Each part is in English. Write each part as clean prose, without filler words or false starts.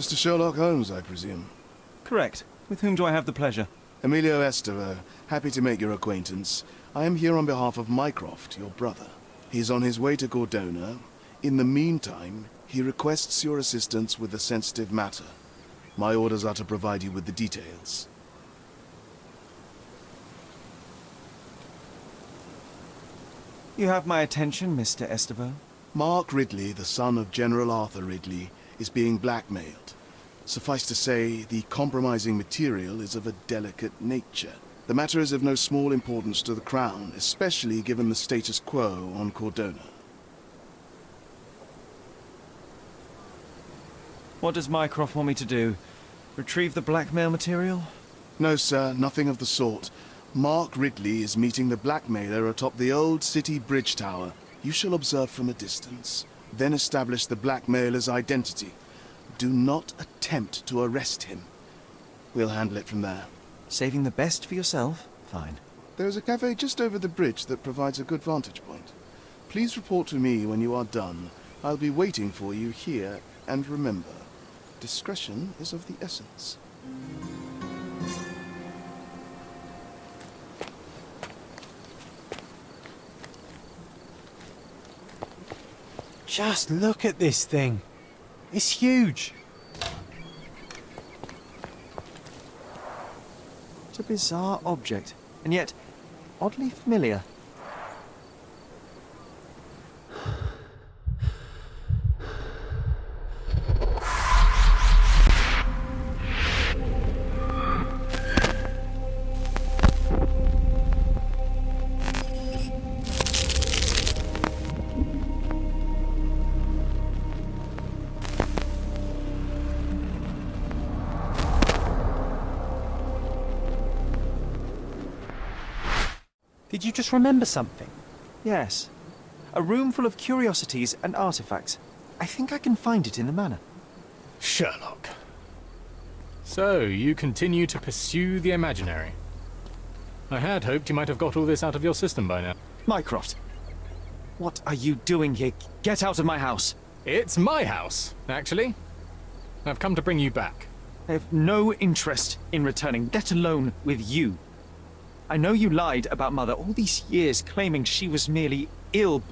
Mr. Sherlock Holmes, I presume? Correct. With whom do I have the pleasure? Emilio Esteve, happy to make your acquaintance. I am here on behalf of Mycroft, your brother. He is on his way to Cordona. In the meantime, he requests your assistance with a sensitive matter. My orders are to provide you with the details. You have my attention, Mr. Esteve. Mark Ridley, the son of General Arthur Ridley, is being blackmailed. Suffice to say, the compromising material is of a delicate nature. The matter is of no small importance to the Crown, especially given the status quo on Cordona. What does Mycroft want me to do? Retrieve the blackmail material? No, sir, nothing of the sort. Mark Ridley is meeting the blackmailer atop the old city bridge tower. You shall observe from a distance, then establish the blackmailer's identity. Do not attempt to arrest him. We'll handle it from there. Saving the best for yourself? Fine. There is a cafe just over the bridge that provides a good vantage point. Please report to me when you are done. I'll be waiting for you here, and remember, discretion is of the essence. Just look at this thing. It's huge. It's a bizarre object, and yet oddly familiar. Did you just remember something? Yes. A room full of curiosities and artifacts. I think I can find it in the manor. Sherlock. So, you continue to pursue the imaginary. I had hoped you might have got all this out of your system by now. Mycroft, what are you doing here? Get out of my house. It's my house, actually. I've come to bring you back. I have no interest in returning, let alone with you. I know you lied about Mother all these years, claiming she was merely ill,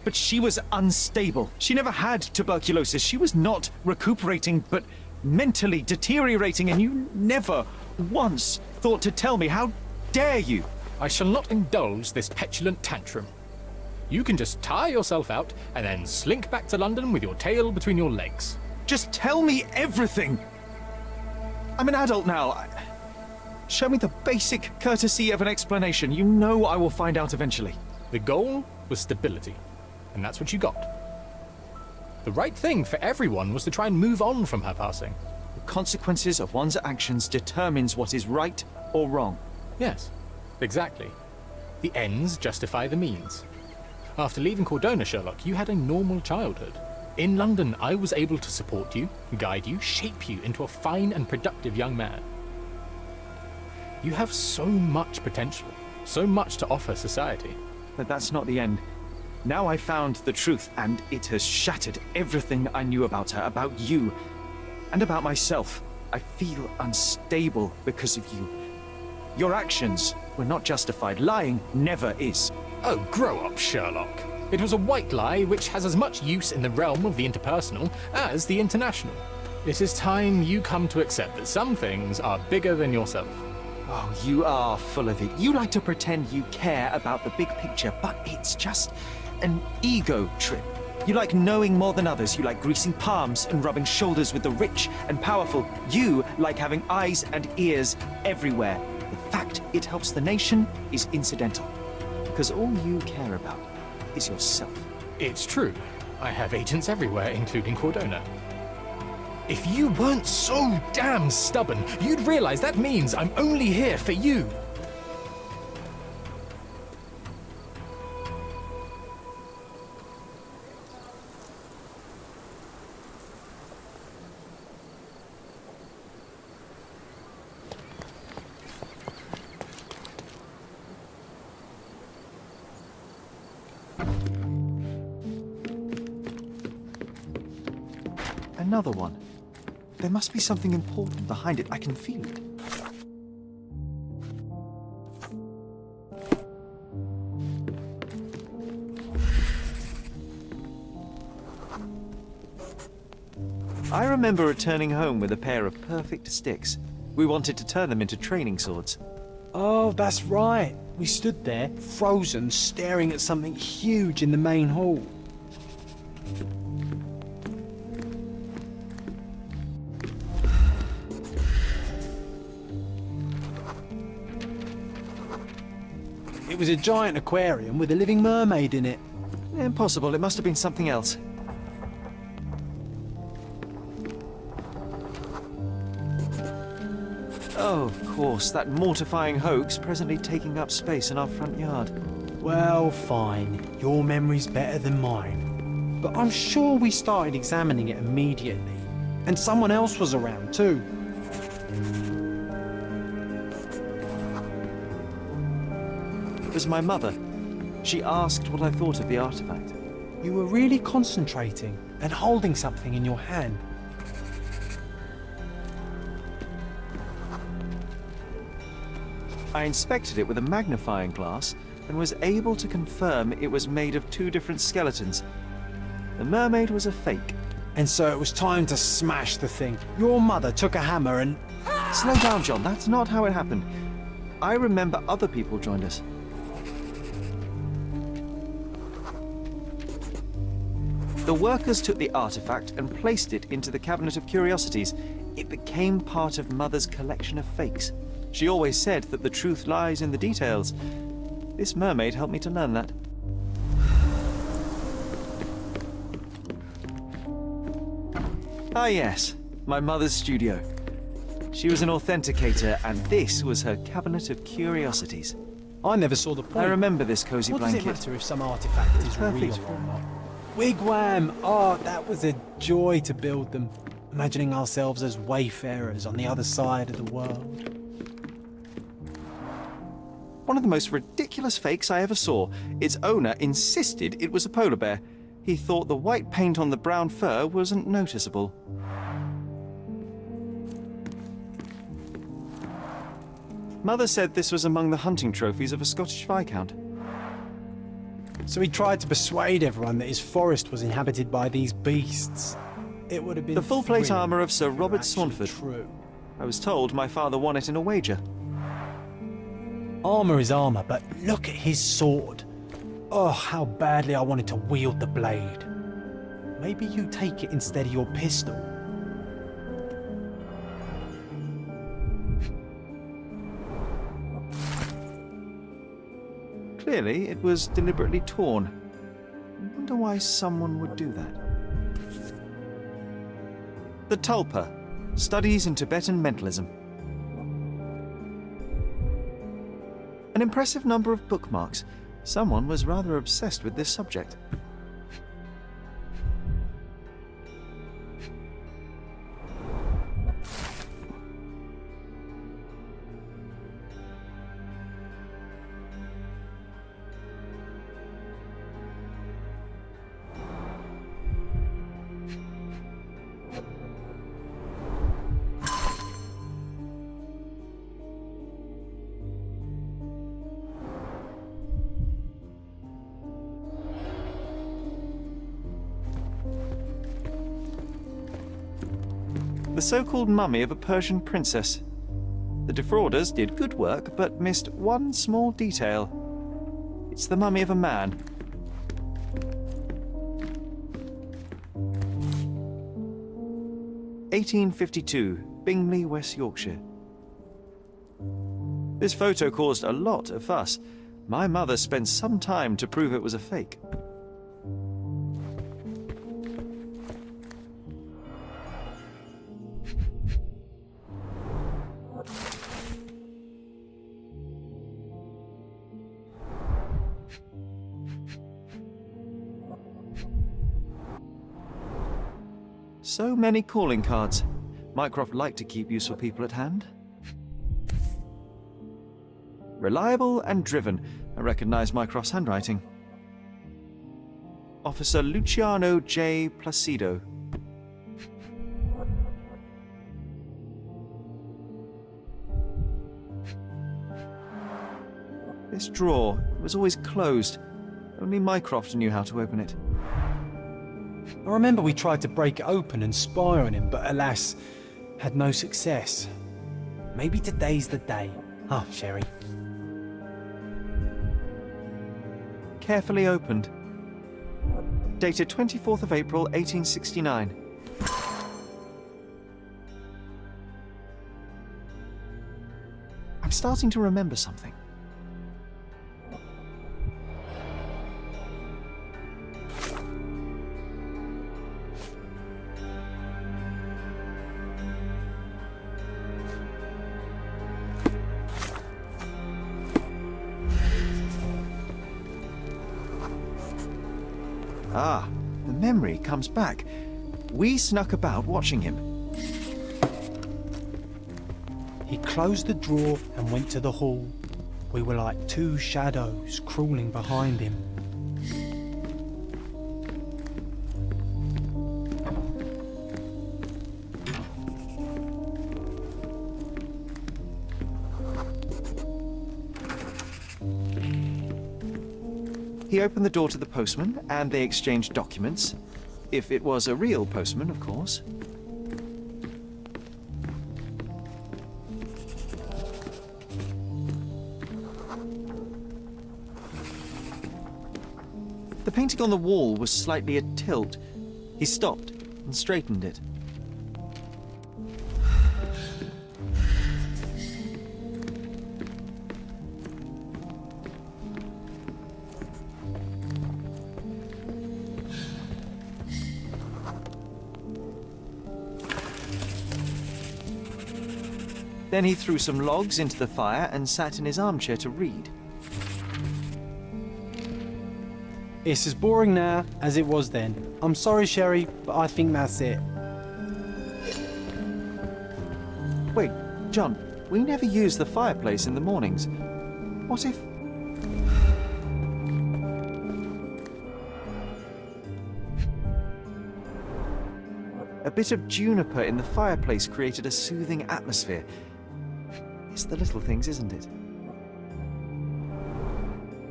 but she was unstable. She never had tuberculosis. She was not recuperating, but mentally deteriorating, and you never once thought to tell me. How dare you? I shall not indulge this petulant tantrum. You can just tire yourself out and then slink back to London with your tail between your legs. Just tell me everything. I'm an adult now. Show me the basic courtesy of an explanation. You know I will find out eventually. The goal was stability, and that's what you got. The right thing for everyone was to try and move on from her passing. The consequences of one's actions determines what is right or wrong. Yes, exactly. The ends justify the means. After leaving Cordona, Sherlock, you had a normal childhood. In London, I was able to support you, guide you, shape you into a fine and productive young man. You have so much potential, so much to offer society. But that's not the end. Now I found the truth, and it has shattered everything I knew about her, about you, and about myself. I feel unstable because of you. Your actions were not justified. Lying never is. Oh, grow up, Sherlock. It was a white lie which has as much use in the realm of the interpersonal as the international. It is time you come to accept that some things are bigger than yourself. Oh, you are full of it. You like to pretend you care about the big picture, but it's just an ego trip. You like knowing more than others. You like greasing palms and rubbing shoulders with the rich and powerful. You like having eyes and ears everywhere. The fact it helps the nation is incidental, because all you care about is yourself. It's true. I have agents everywhere, including Cordona. If you weren't so damn stubborn, you'd realize that means I'm only here for you. Another one. There must be something important behind it. I can feel it. I remember returning home with a pair of perfect sticks. We wanted to turn them into training swords. Oh, that's right. We stood there, frozen, staring at something huge in the main hall. It was a giant aquarium with a living mermaid in it. Impossible. It must have been something else. Oh, of course, that mortifying hoax presently taking up space in our front yard. Well, fine. Your memory's better than mine. But I'm sure we started examining it immediately. And someone else was around too. It was my mother. She asked what I thought of the artifact. You were really concentrating and holding something in your hand. I inspected it with a magnifying glass and was able to confirm it was made of two different skeletons. The mermaid was a fake. And so it was time to smash the thing. Your mother took a hammer and... Slow down, John. That's not how it happened. I remember other people joined us. The workers took the artifact and placed it into the cabinet of curiosities. It became part of Mother's collection of fakes. She always said that the truth lies in the details. This mermaid helped me to learn that. Ah yes, my mother's studio. She was an authenticator, and this was her cabinet of curiosities. I never saw the point. I remember this cozy What blanket. does it matter if some artifact is Perfect. real or not? Wigwam! Oh, that was a joy to build them. Imagining ourselves as wayfarers on the other side of the world. One of the most ridiculous fakes I ever saw. Its owner insisted it was a polar bear. He thought the white paint on the brown fur wasn't noticeable. Mother said this was among the hunting trophies of a Scottish Viscount. So he tried to persuade everyone that his forest was inhabited by these beasts. It would have been The full plate thrilling armour of Sir if it were Robert actually Swanford. True. I was told my father won it in a wager. Armour is armour, but look at his sword. Oh, how badly I wanted to wield the blade. Maybe you take it instead of your pistol. Clearly, it was deliberately torn. I wonder why someone would do that. The Tulpa, Studies in Tibetan Mentalism. An impressive number of bookmarks. Someone was rather obsessed with this subject. The so-called mummy of a Persian princess. The defrauders did good work, but missed one small detail. It's the mummy of a man. (1852), Bingley, West Yorkshire. This photo caused a lot of fuss. My mother spent some time to prove it was a fake. So many calling cards. Mycroft liked to keep useful people at hand. Reliable and driven. I recognize Mycroft's handwriting. Officer Luciano J. Placido. This drawer was always closed. Only Mycroft knew how to open it. I remember we tried to break it open and spy on him, but alas, had no success. Maybe today's the day. Ah, Sherry. Carefully opened. Dated 24th of April, 1869. I'm starting to remember something. Ah, the memory comes back. We snuck about watching him. He closed the drawer and went to the hall. We were like two shadows crawling behind him. He opened the door to the postman, and they exchanged documents. If it was a real postman, of course. The painting on the wall was slightly at tilt. He stopped and straightened it. Then he threw some logs into the fire and sat in his armchair to read. It's as boring now as it was then. I'm sorry, Sherry, but I think that's it. Wait, John, we never use the fireplace in the mornings. What if... A bit of juniper in the fireplace created a soothing atmosphere. It's the little things, isn't it?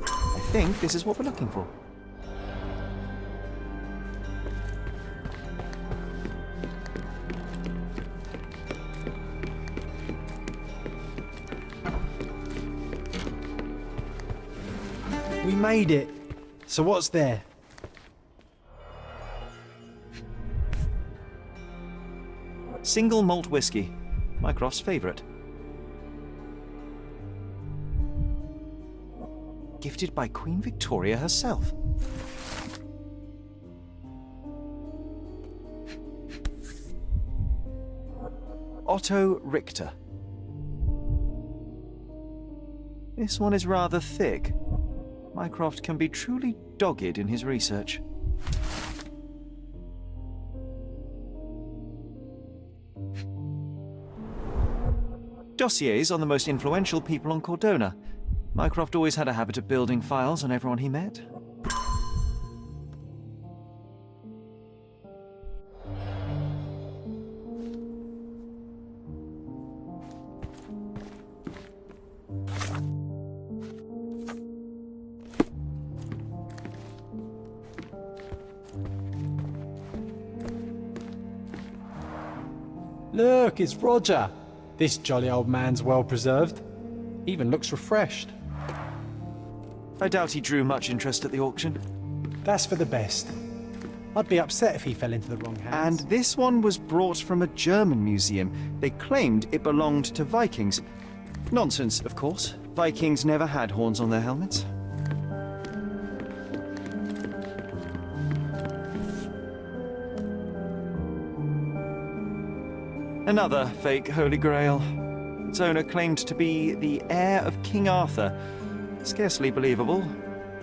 I think this is what we're looking for. We made it. So what's there? Single malt whiskey, Mycroft's favourite. Gifted by Queen Victoria herself. Otto Richter. This one is rather thick. Mycroft can be truly dogged in his research. Dossiers on the most influential people on Cordona. Mycroft always had a habit of building files on everyone he met. Look, it's Roger. This jolly old man's well preserved. Even looks refreshed. I doubt he drew much interest at the auction. That's for the best. I'd be upset if he fell into the wrong hands. And this one was brought from a German museum. They claimed it belonged to Vikings. Nonsense, of course. Vikings never had horns on their helmets. Another fake Holy Grail. Its owner claimed to be the heir of King Arthur. Scarcely believable.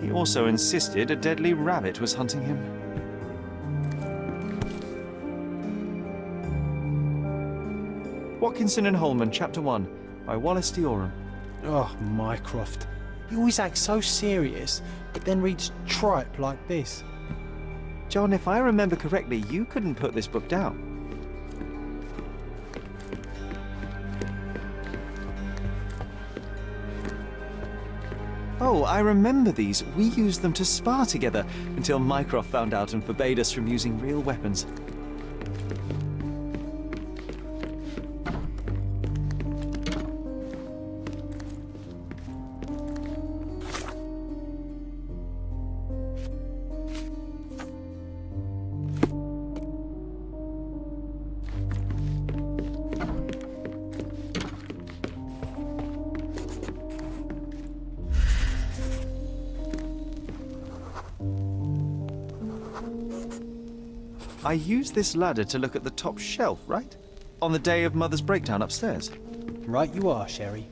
He also insisted a deadly rabbit was hunting him. Watkinson and Holman, Chapter One, by Wallace D. Oram. Oh, Mycroft. He always acts so serious, but then reads tripe like this. John, if I remember correctly, you couldn't put this book down. Oh, I remember these. We used them to spar together until Mycroft found out and forbade us from using real weapons. I used this ladder to look at the top shelf, right? On the day of Mother's breakdown upstairs. Right you are, Sherry.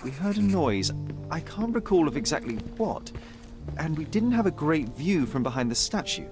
We heard a noise. I can't recall of exactly what. And we didn't have a great view from behind the statue.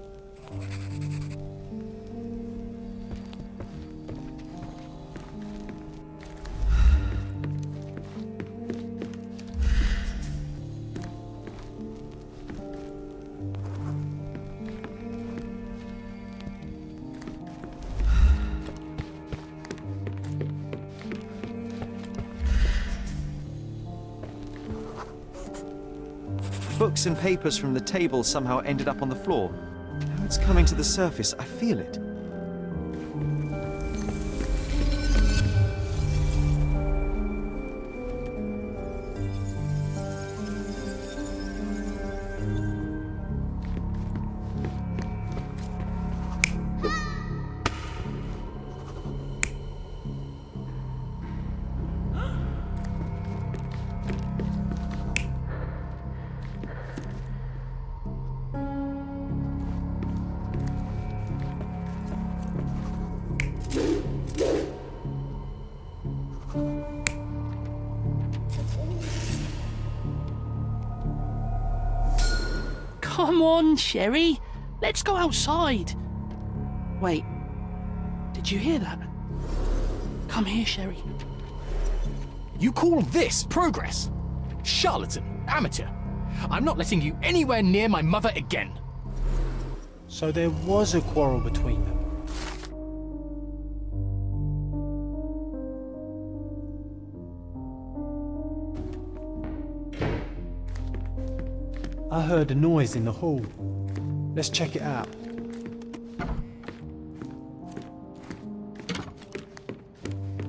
Books and papers from the table somehow ended up on the floor. Now it's coming to the surface. I feel it. Come on, Sherry. Let's go outside. Wait. Did you hear that? Come here, Sherry. You call this progress? Charlatan, amateur. I'm not letting you anywhere near my mother again. So there was a quarrel between them. I heard a noise in the hall. Let's check it out.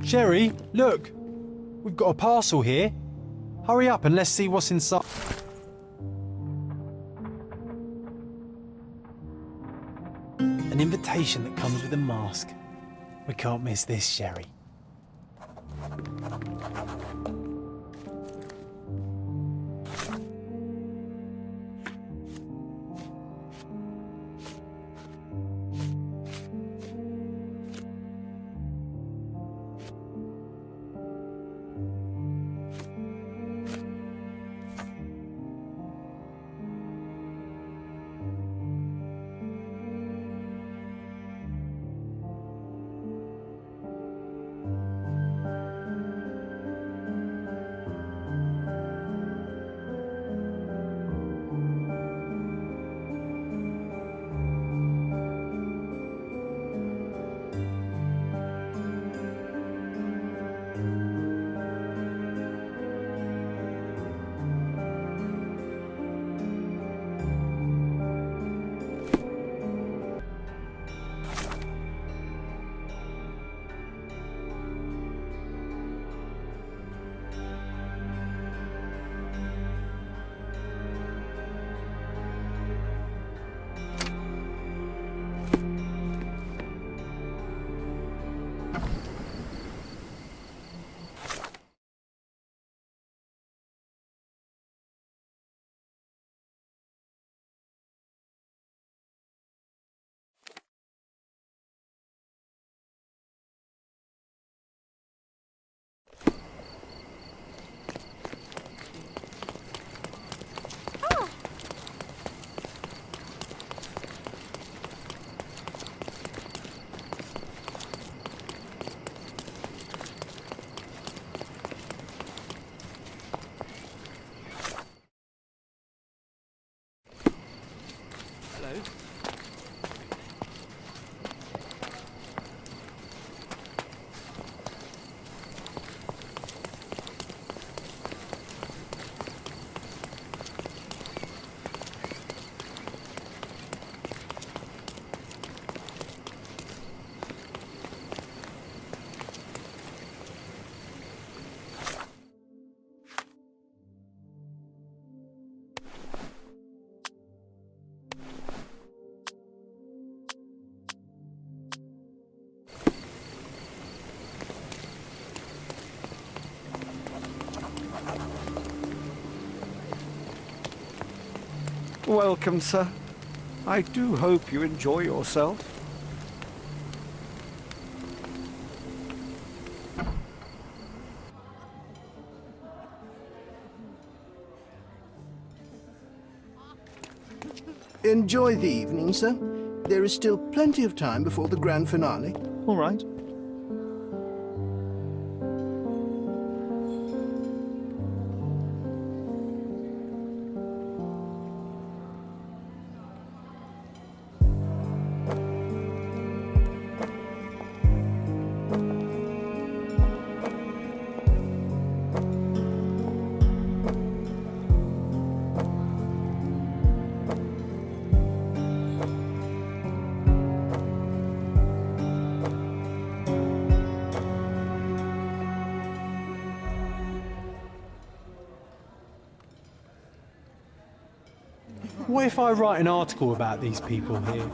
Sherry, look! We've got a parcel here. Hurry up and let's see what's inside. An invitation that comes with a mask. We can't miss this, Sherry. Welcome, sir. I do hope you enjoy yourself. Enjoy the evening, sir. There is still plenty of time before the grand finale. All right. What if I write an article about these people here?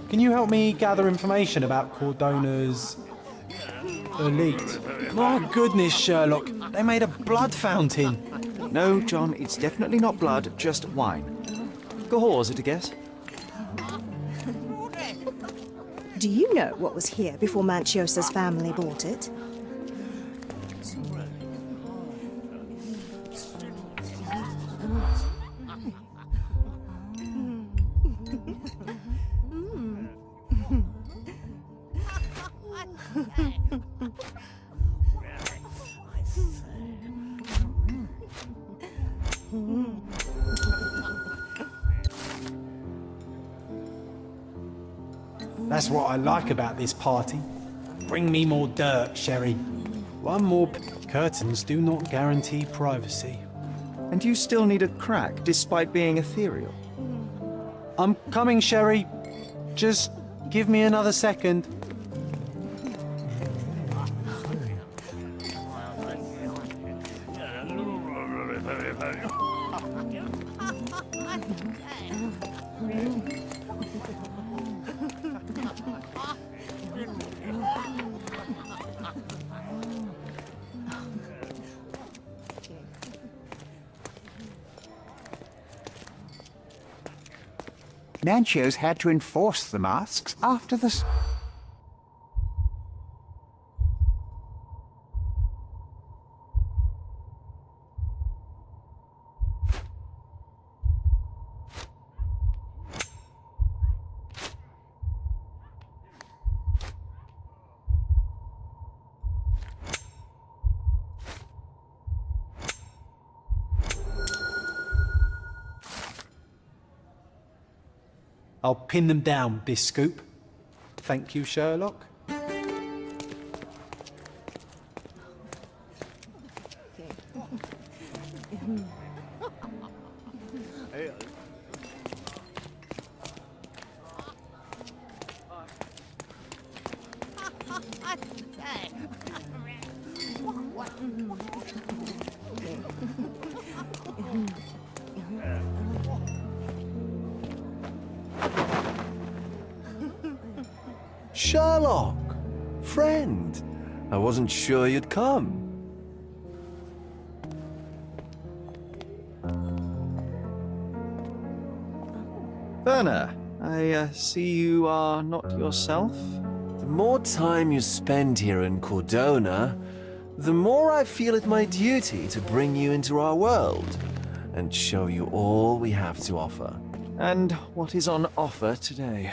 Can you help me gather information about Cordona's elite? My goodness, Sherlock, they made a blood fountain. No, John, it's definitely not blood, just wine. Gahor, is it a guess? Do you know what was here before Manchios' family bought it? That's what I like about this party. Bring me more dirt, Sherry. One more curtains do not guarantee privacy. And you still need a crack, despite being ethereal. I'm coming, Sherry. Just give me another second. Manchios had to enforce the masks after the... I'll pin them down, this scoop. Thank you, Sherlock. Sherlock! Friend! I wasn't sure you'd come. Werner, I see you are not yourself. The more time you spend here in Cordona, the more I feel it my duty to bring you into our world and show you all we have to offer. And what is on offer today?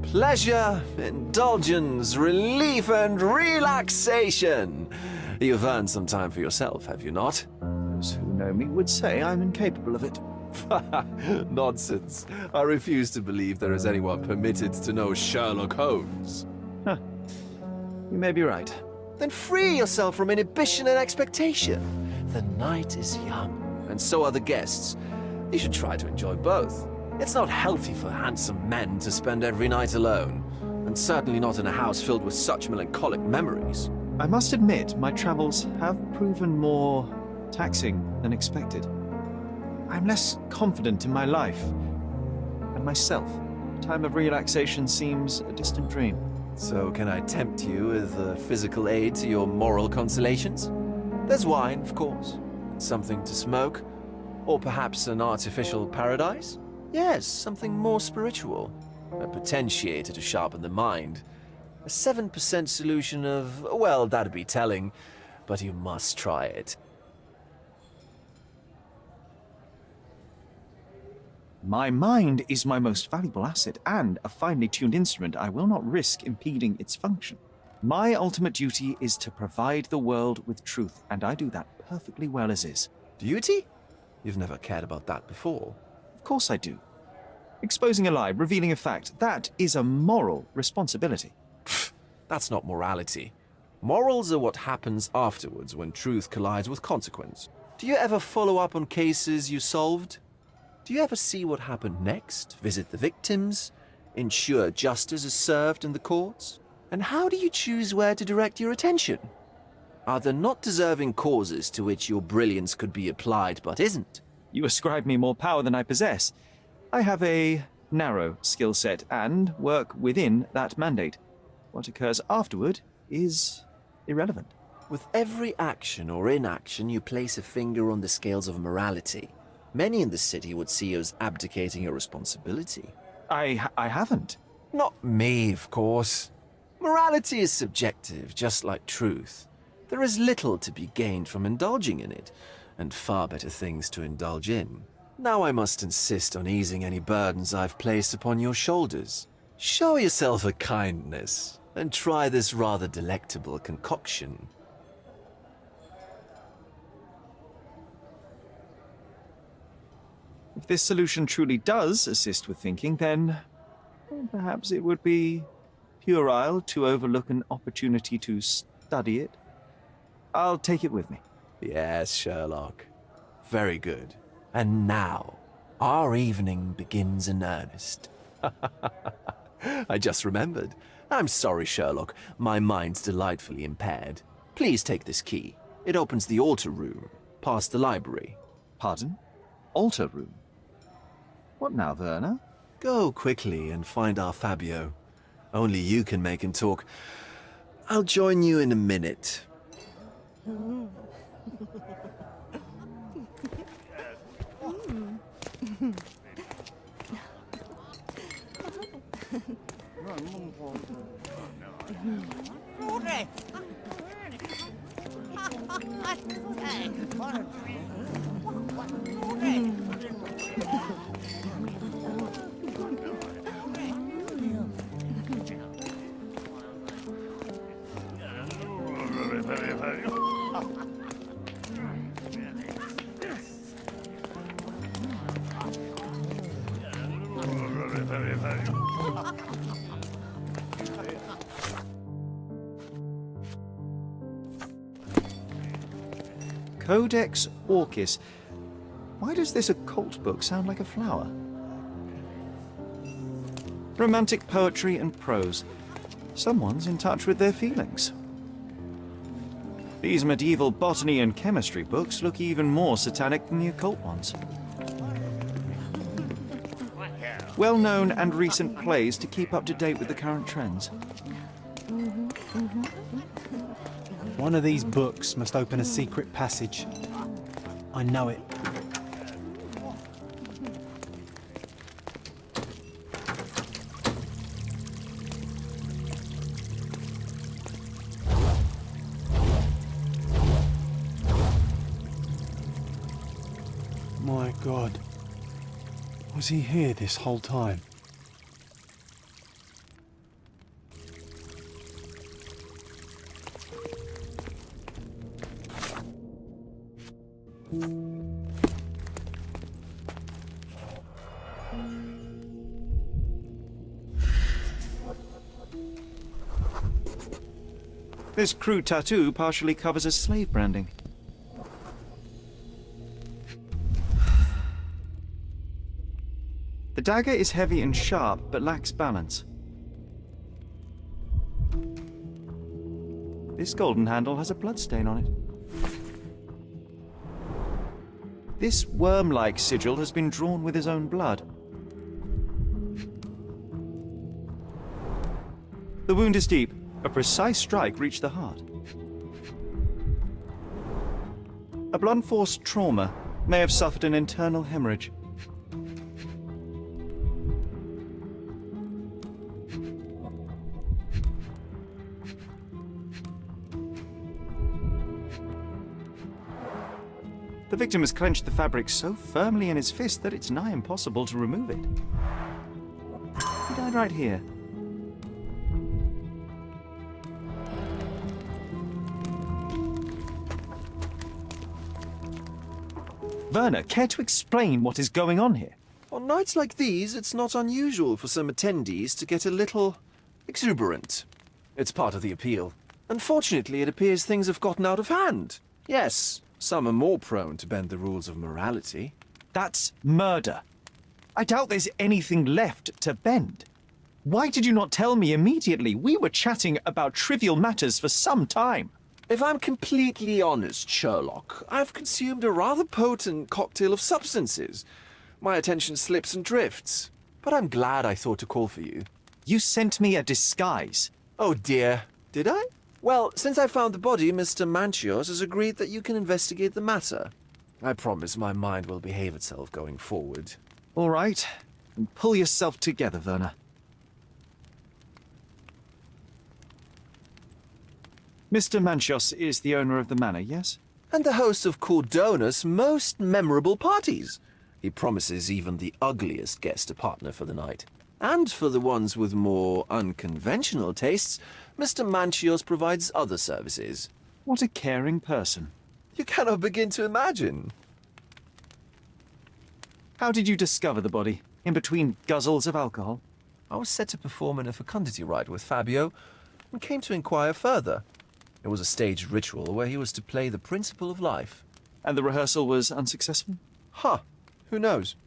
Pleasure, indulgence, relief, and relaxation. You've earned some time for yourself, have you not? Those who know me would say I'm incapable of it. Nonsense. I refuse to believe there is anyone permitted to know Sherlock Holmes. Huh. You may be right. Then free yourself from inhibition and expectation. The night is young, and so are the guests. You should try to enjoy both. It's not healthy for handsome men to spend every night alone, and certainly not in a house filled with such melancholic memories. I must admit, my travels have proven more taxing than expected. I'm less confident in my life and myself. A time of relaxation seems a distant dream. So can I tempt you with a physical aid to your moral consolations? There's wine, of course, something to smoke, or perhaps an artificial paradise? Yes, something more spiritual. A potentiator to sharpen the mind. A 7% solution of, well, that'd be telling, but you must try it. My mind is my most valuable asset, and a finely tuned instrument I will not risk impeding its function. My ultimate duty is to provide the world with truth, and I do that perfectly well as is. Duty? You've never cared about that before. Of course I do. Exposing a lie, revealing a fact, that is a moral responsibility. That's not morality. Morals are what happens afterwards when truth collides with consequence. Do you ever follow up on cases you solved? Do you ever see what happened next, visit the victims, ensure justice is served in the courts? And how do you choose where to direct your attention? Are there not deserving causes to which your brilliance could be applied but isn't? You ascribe me more power than I possess. I have a narrow skill set and work within that mandate. What occurs afterward is irrelevant. With every action or inaction, you place a finger on the scales of morality. Many in the city would see you as abdicating your responsibility. I haven't. Not me, of course. Morality is subjective, just like truth. There is little to be gained from indulging in it, and far better things to indulge in. Now I must insist on easing any burdens I've placed upon your shoulders. Show yourself a kindness, and try this rather delectable concoction. If this solution truly does assist with thinking, then perhaps it would be puerile to overlook an opportunity to study it. I'll take it with me. Yes, Sherlock. Very good. And now, our evening begins in earnest. I just remembered. I'm sorry, Sherlock. My mind's delightfully impaired. Please take this key. It opens the altar room, past the library. Pardon? Altar room? What now, Werner? Go quickly and find our Fabio. Only you can make him talk. I'll join you in a minute. Codex Orchis. Why does this occult book sound like a flower? Romantic poetry and prose. Someone's in touch with their feelings. These medieval botany and chemistry books look even more satanic than the occult ones. Well-known and recent plays to keep up to date with the current trends. One of these books must open a secret passage. I know it. My God. Was he here this whole time? This crude tattoo partially covers as slave branding. The dagger is heavy and sharp, but lacks balance. This golden handle has a bloodstain on it. This worm-like sigil has been drawn with his own blood. The wound is deep. A precise strike reached the heart. A blunt force trauma may have suffered an internal hemorrhage. The victim has clenched the fabric so firmly in his fist that it's nigh impossible to remove it. He died right here. Werner, care to explain what is going on here? On nights like these, it's not unusual for some attendees to get a little exuberant. It's part of the appeal. Unfortunately, it appears things have gotten out of hand. Yes, some are more prone to bend the rules of morality. That's murder. I doubt there's anything left to bend. Why did you not tell me immediately? We were chatting about trivial matters for some time. If I'm completely honest, Sherlock, I've consumed a rather potent cocktail of substances. My attention slips and drifts. But I'm glad I thought to call for you. You sent me a disguise. Oh dear, did I? Well, since I found the body, Mr. Manchios has agreed that you can investigate the matter. I promise my mind will behave itself going forward. All right. And pull yourself together, Werner. Mr. Manchios is the owner of the manor, yes? And the host of Cordona's most memorable parties. He promises even the ugliest guest a partner for the night. And for the ones with more unconventional tastes, Mr. Manchios provides other services. What a caring person. You cannot begin to imagine. How did you discover the body? In between guzzles of alcohol? I was set to perform in a fecundity rite with Fabio and came to inquire further. It was a staged ritual where he was to play the principle of life. And the rehearsal was unsuccessful? Who knows?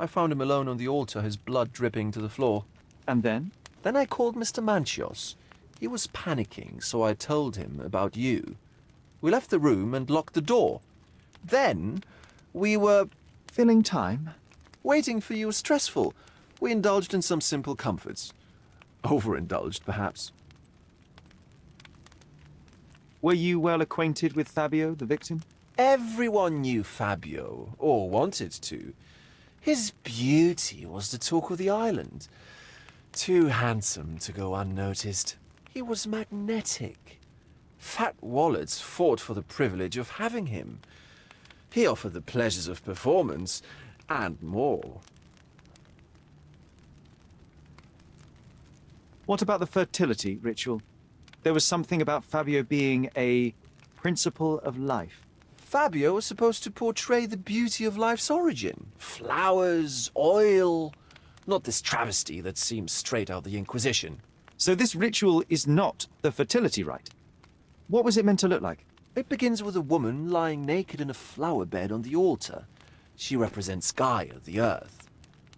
I found him alone on the altar, his blood dripping to the floor. And then? Then I called Mr. Manchios. He was panicking, so I told him about you. We left the room and locked the door. Then we were... Filling time? Waiting for you was stressful. We indulged in some simple comforts. Overindulged, perhaps. Were you well acquainted with Fabio, the victim? Everyone knew Fabio, or wanted to. His beauty was the talk of the island. Too handsome to go unnoticed. He was magnetic. Fat wallets fought for the privilege of having him. He offered the pleasures of performance, and more. What about the fertility ritual? There was something about Fabio being a principle of life. Fabio was supposed to portray the beauty of life's origin. Flowers, oil. Not this travesty that seems straight out of the Inquisition. So this ritual is not the fertility rite. What was it meant to look like? It begins with a woman lying naked in a flower bed on the altar. She represents Gaia, the earth.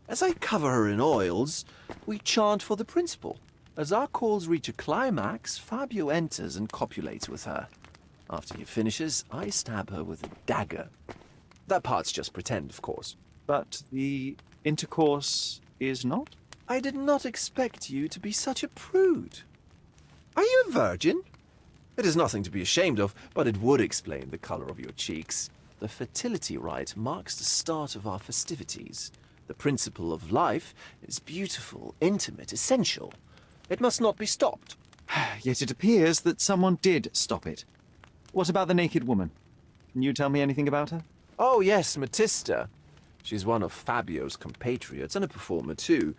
As I cover her in oils, we chant for the principle. As our calls reach a climax, Fabio enters and copulates with her. After he finishes, I stab her with a dagger. That part's just pretend, of course. But the intercourse is not? I did not expect you to be such a prude. Are you a virgin? It is nothing to be ashamed of, but it would explain the color of your cheeks. The fertility rite marks the start of our festivities. The principle of life is beautiful, intimate, essential. It must not be stopped. Yet it appears that someone did stop it. What about the naked woman? Can you tell me anything about her? Oh yes, Matista. She's one of Fabio's compatriots and a performer too.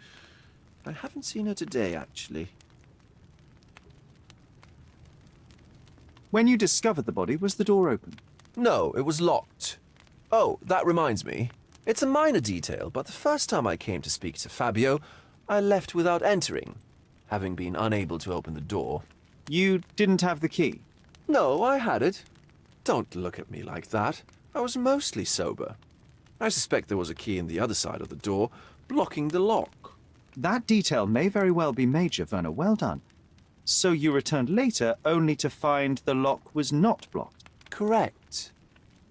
I haven't seen her today, actually. When you discovered the body, was the door open? No, it was locked. Oh, that reminds me. It's a minor detail, but the first time I came to speak to Fabio, I left without entering, having been unable to open the door. You didn't have the key? No, I had it. Don't look at me like that. I was mostly sober. I suspect there was a key in the other side of the door, blocking the lock. That detail may very well be major, Werner. Well done. So you returned later only to find the lock was not blocked? Correct.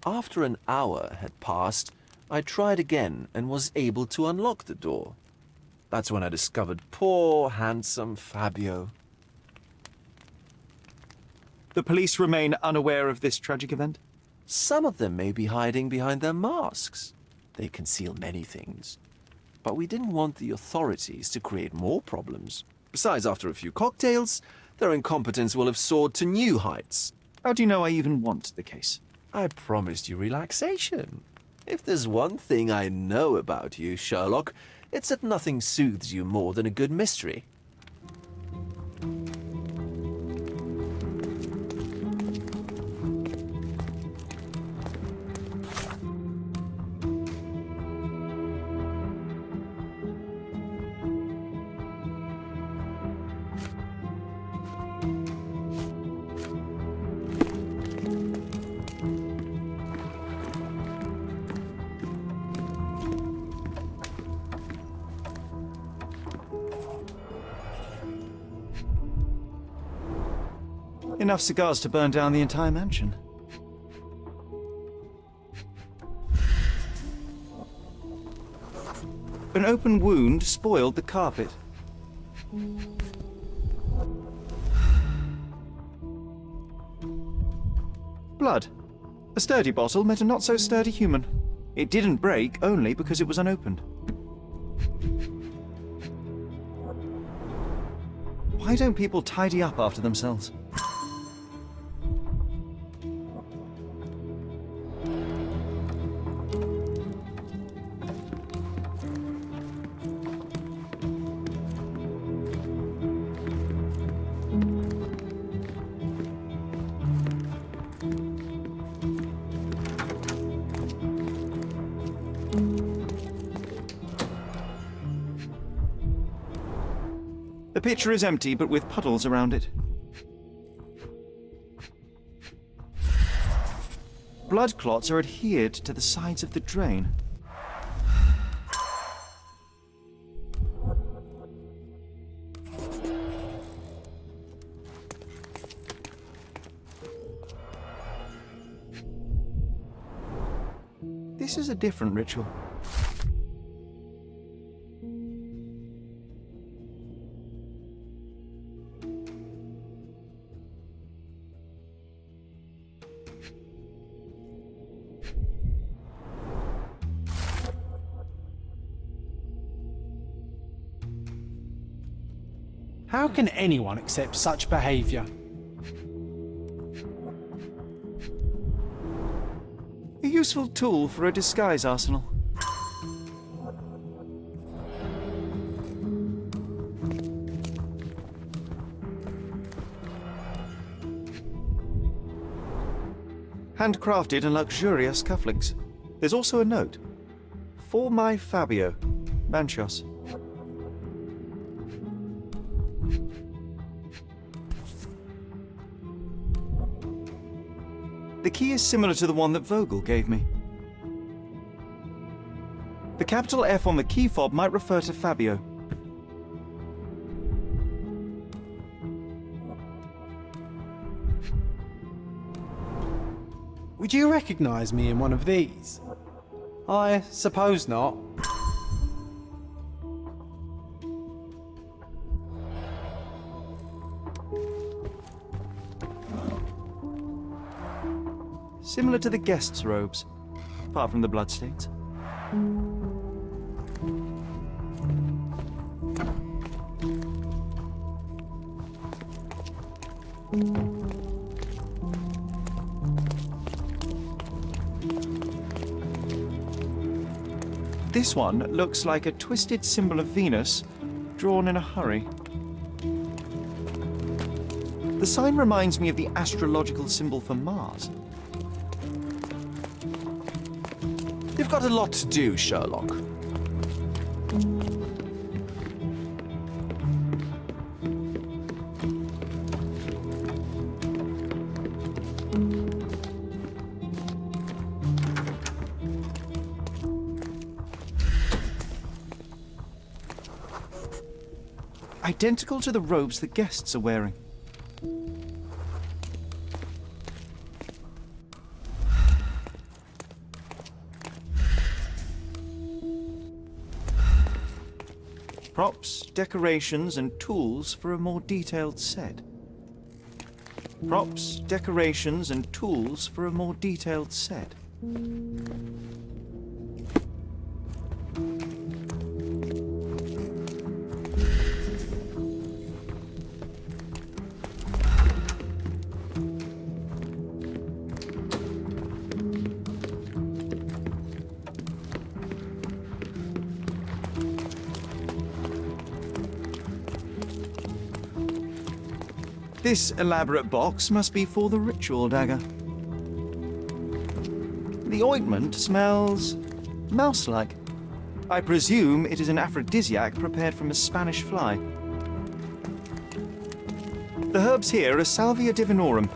After an hour had passed, I tried again and was able to unlock the door. That's when I discovered poor, handsome Fabio. The police remain unaware of this tragic event? Some of them may be hiding behind their masks. They conceal many things. But we didn't want the authorities to create more problems. Besides, after a few cocktails, their incompetence will have soared to new heights. How do you know I even want the case? I promised you relaxation. If there's one thing I know about you, Sherlock, it's that nothing soothes you more than a good mystery. Enough cigars to burn down the entire mansion. An open wound spoiled the carpet. Blood. A sturdy bottle met a not-so-sturdy human. It didn't break only because it was unopened. Why don't people tidy up after themselves? The pitcher is empty, but with puddles around it. Blood clots are adhered to the sides of the drain. This is a different ritual. How can anyone accept such behaviour? A useful tool for a disguise arsenal. Handcrafted and luxurious cufflinks. There's also a note. For my Fabio, Manchios. The key is similar to the one that Vogel gave me. The capital F on the key fob might refer to Fabio. Would you recognise me in one of these? I suppose not. Similar to the guests' robes, apart from the bloodstains. This one looks like a twisted symbol of Venus, drawn in a hurry. The sign reminds me of the astrological symbol for Mars. You've got a lot to do, Sherlock. Identical to the robes the guests are wearing. Props, decorations, and tools for a more detailed set. Props, decorations, and tools for a more detailed set. This elaborate box must be for the ritual dagger. The ointment smells mouse-like. I presume it is an aphrodisiac prepared from a Spanish fly. The herbs here are Salvia divinorum.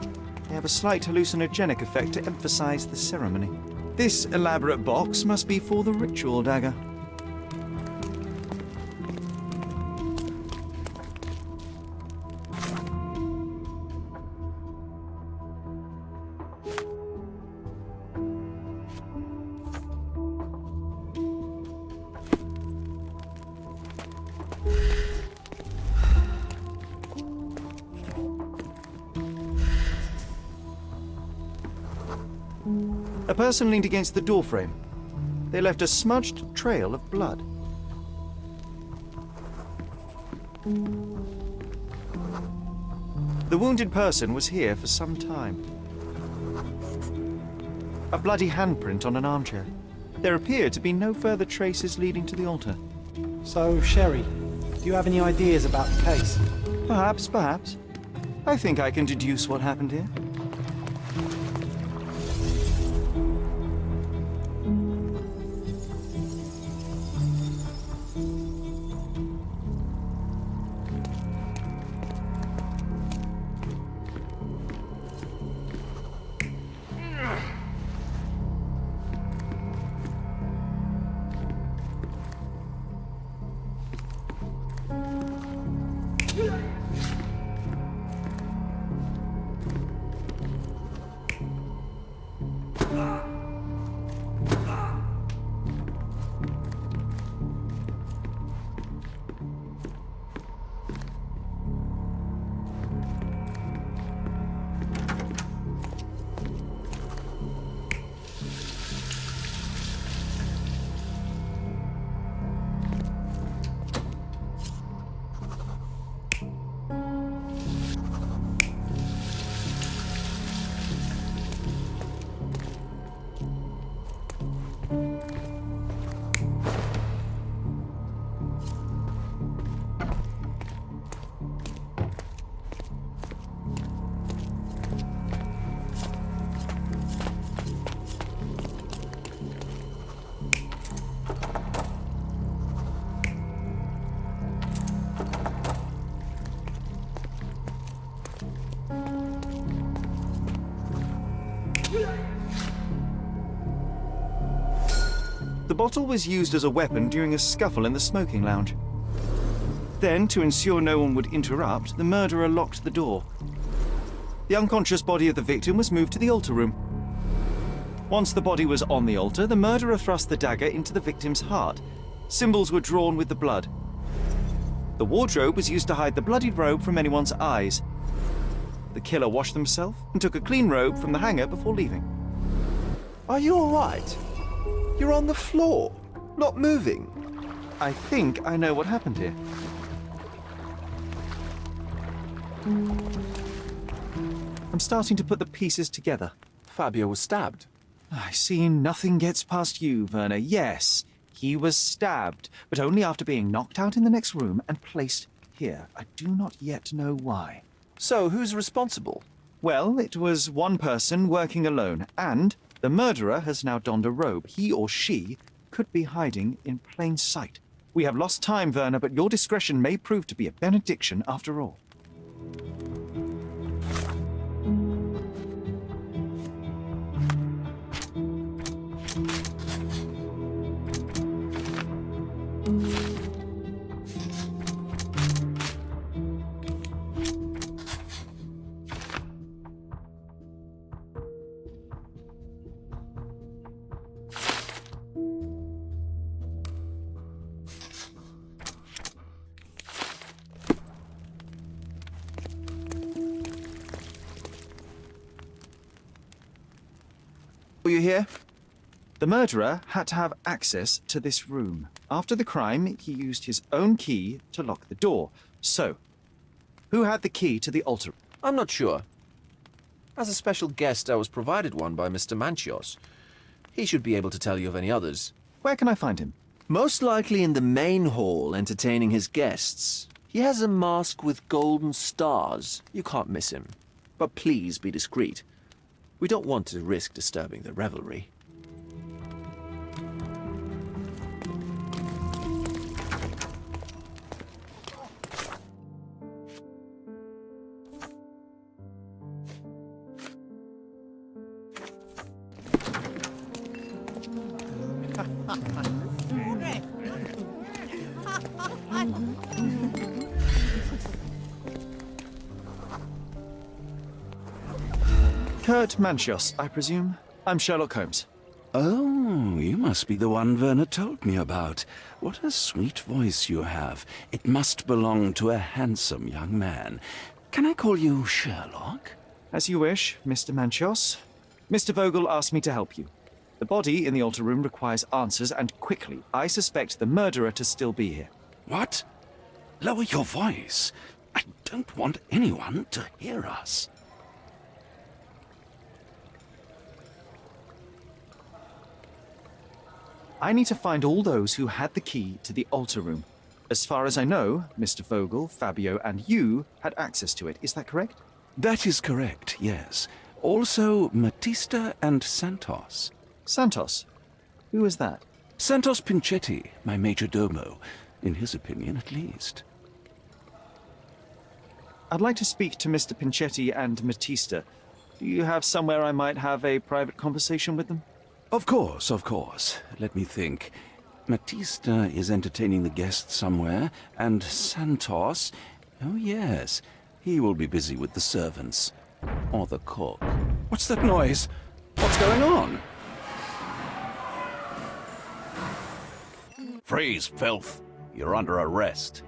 They have a slight hallucinogenic effect to emphasize the ceremony. This elaborate box must be for the ritual dagger. A person leaned against the doorframe. They left a smudged trail of blood. The wounded person was here for some time. A bloody handprint on an armchair. There appear to be no further traces leading to the altar. So, Sherry, do you have any ideas about the case? Perhaps. I think I can deduce what happened here. The bottle was used as a weapon during a scuffle in the smoking lounge. Then, to ensure no one would interrupt, the murderer locked the door. The unconscious body of the victim was moved to the altar room. Once the body was on the altar, the murderer thrust the dagger into the victim's heart. Symbols were drawn with the blood. The wardrobe was used to hide the bloodied robe from anyone's eyes. The killer washed himself and took a clean robe from the hanger before leaving. Are you all right? You're on the floor, not moving. I think I know what happened here. I'm starting to put the pieces together. Fabio was stabbed. I see nothing gets past you, Werner. Yes, he was stabbed, but only after being knocked out in the next room and placed here. I do not yet know why. So, who's responsible? Well, it was one person working alone, and the murderer has now donned a robe. He or she could be hiding in plain sight. We have lost time, Werner, but your discretion may prove to be a benediction after all. Were you here? The murderer had to have access to this room. After the crime, he used his own key to lock the door. So, who had the key to the altar? I'm not sure. As a special guest, I was provided one by Mr. Manchios. He should be able to tell you of any others. Where can I find him? Most likely in the main hall, entertaining his guests. He has a mask with golden stars. You can't miss him. But please be discreet. We don't want to risk disturbing the revelry. Kurt Manchios, I presume? I'm Sherlock Holmes. Oh, you must be the one Werner told me about. What a sweet voice you have. It must belong to a handsome young man. Can I call you Sherlock? As you wish, Mr. Manchios. Mr. Vogel asked me to help you. The body in the altar room requires answers, and quickly. I suspect the murderer to still be here. What? Lower your voice. I don't want anyone to hear us. I need to find all those who had the key to the altar room. As far as I know, Mr. Vogel, Fabio, and you had access to it. Is that correct? That is correct, yes. Also, Matista and Santos. Santos? Who is that? Santos Pinchetti, my major domo. In his opinion, at least. I'd like to speak to Mr. Pinchetti and Matista. Do you have somewhere I might have a private conversation with them? Of course, of course. Let me think. Matista is entertaining the guests somewhere, and Santos... Oh, yes. He will be busy with the servants. Or the cook. What's that noise? What's going on? Freeze, filth. You're under arrest.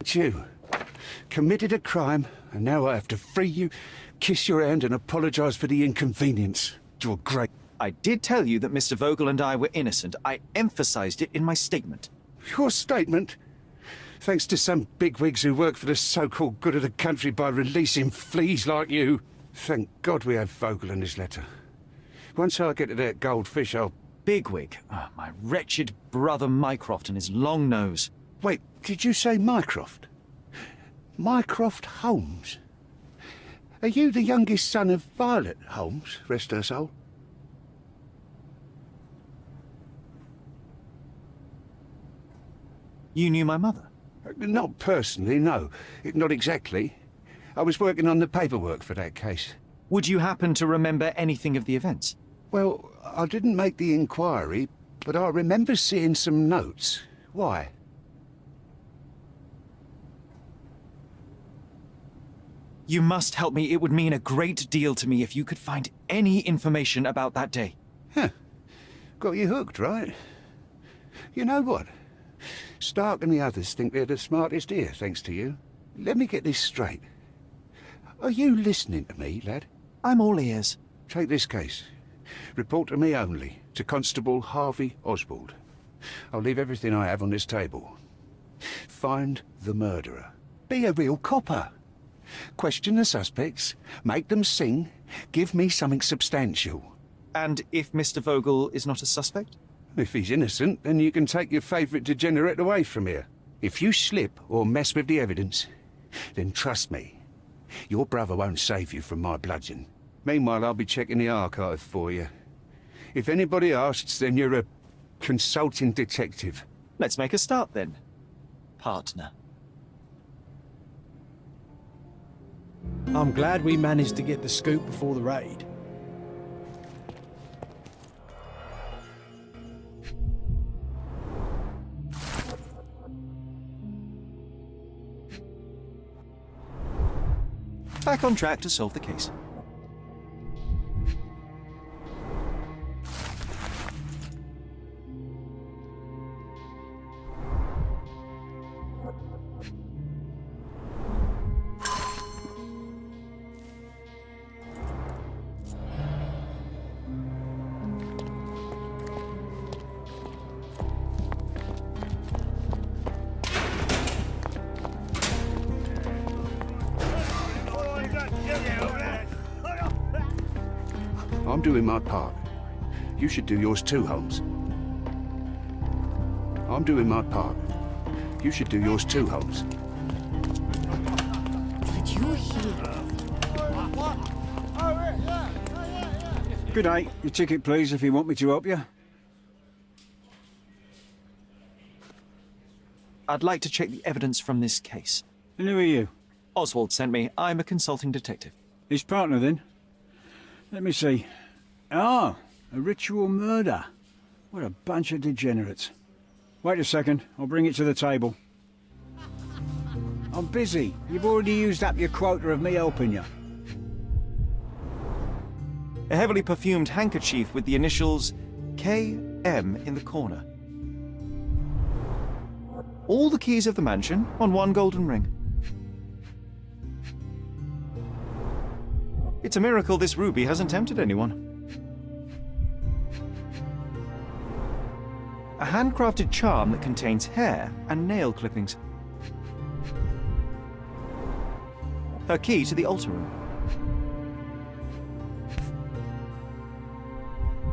It's you. Committed a crime, and now I have to free you, kiss your hand, and apologize for the inconvenience. You're great. I did tell you that Mr. Vogel and I were innocent. I emphasized it in my statement. Your statement? Thanks to some bigwigs who work for the so-called good of the country by releasing fleas like you. Thank God we have Vogel in his letter. Once I get to that goldfish, I'll... Bigwig? Oh, my wretched brother Mycroft and his long nose. Wait, did you say Mycroft? Mycroft Holmes? Are you the youngest son of Violet Holmes, rest her soul? You knew my mother? Not personally, no. Not exactly. I was working on the paperwork for that case. Would you happen to remember anything of the events? Well, I didn't make the inquiry, but I remember seeing some notes. Why? You must help me. It would mean a great deal to me if you could find any information about that day. Huh. Got you hooked, right? You know what? Stark and the others think they're the smartest here, thanks to you. Let me get this straight. Are you listening to me, lad? I'm all ears. Take this case. Report to me only, to Constable Harvey Oswald. I'll leave everything I have on this table. Find the murderer. Be a real copper. Question the suspects, make them sing, give me something substantial. And if Mr. Vogel is not a suspect? If he's innocent, then you can take your favourite degenerate away from here. If you slip or mess with the evidence, then trust me, Your brother won't save you from my bludgeon. Meanwhile, I'll be checking the archive for you. If anybody asks, then you're a consulting detective. Let's make a start then, partner. I'm glad we managed to get the scoop before the raid. Back on track to solve the case. I'm doing my part. You should do yours too, Holmes. I'm doing my part. You should do yours too, Holmes. Did you hear? Good day. Your ticket, please, if you want me to help you. I'd like to check the evidence from this case. And who are you? Oswald sent me. I'm a consulting detective. His partner, then? Let me see. Ah, a ritual murder. What a bunch of degenerates. Wait a second. I'll bring it to the table. I'm busy. You've already used up your quota of me helping you. A heavily perfumed handkerchief with the initials KM in the corner. All the keys of the mansion on one golden ring. It's a miracle this ruby hasn't tempted anyone. A handcrafted charm that contains hair and nail clippings. Her key to the altar room.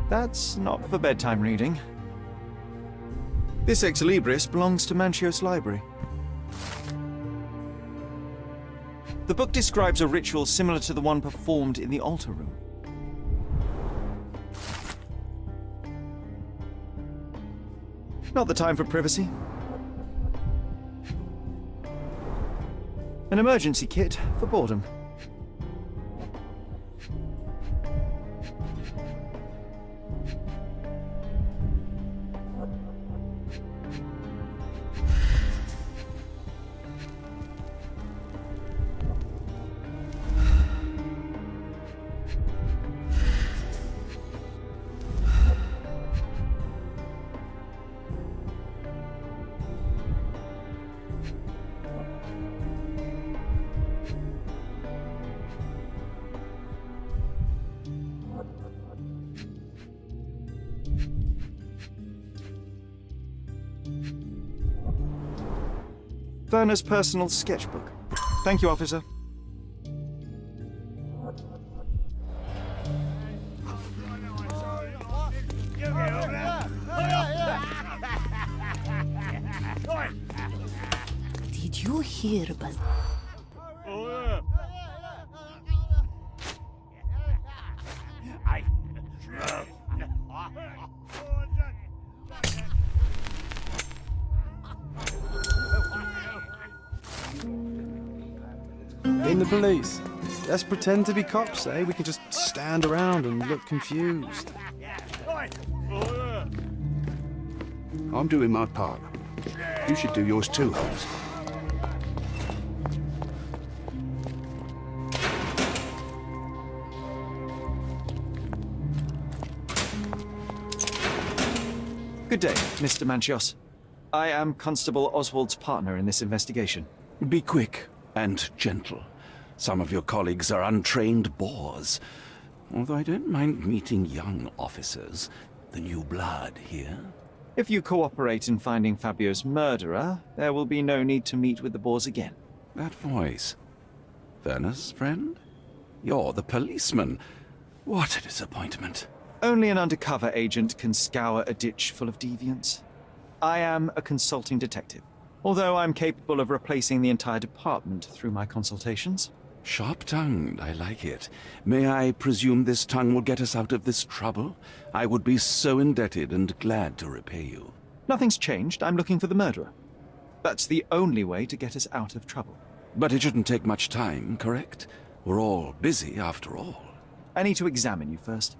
That's not for bedtime reading. This ex libris belongs to Manchios' library. The book describes a ritual similar to the one performed in the altar room. Not the time for privacy. An emergency kit for boredom. Werner's personal sketchbook. Thank you, officer. Did you hear about... In the police. Let's pretend to be cops, eh? We can just stand around and look confused. I'm doing my part. You should do yours too, Holmes. Good day, Mr. Manchios. I am Constable Oswald's partner in this investigation. Be quick and gentle. Some of your colleagues are untrained boors. Although I don't mind meeting young officers. The new blood here. If you cooperate in finding Fabio's murderer, there will be no need to meet with the boars again. That voice. Werner's friend? You're the policeman. What a disappointment. Only an undercover agent can scour a ditch full of deviants. I am a consulting detective, although I'm capable of replacing the entire department through my consultations. Sharp-tongued, I like it. May I presume this tongue will get us out of this trouble? I would be so indebted and glad to repay you. Nothing's changed. I'm looking for the murderer. That's the only way to get us out of trouble. But it shouldn't take much time, correct? We're all busy, after all. I need to examine you first.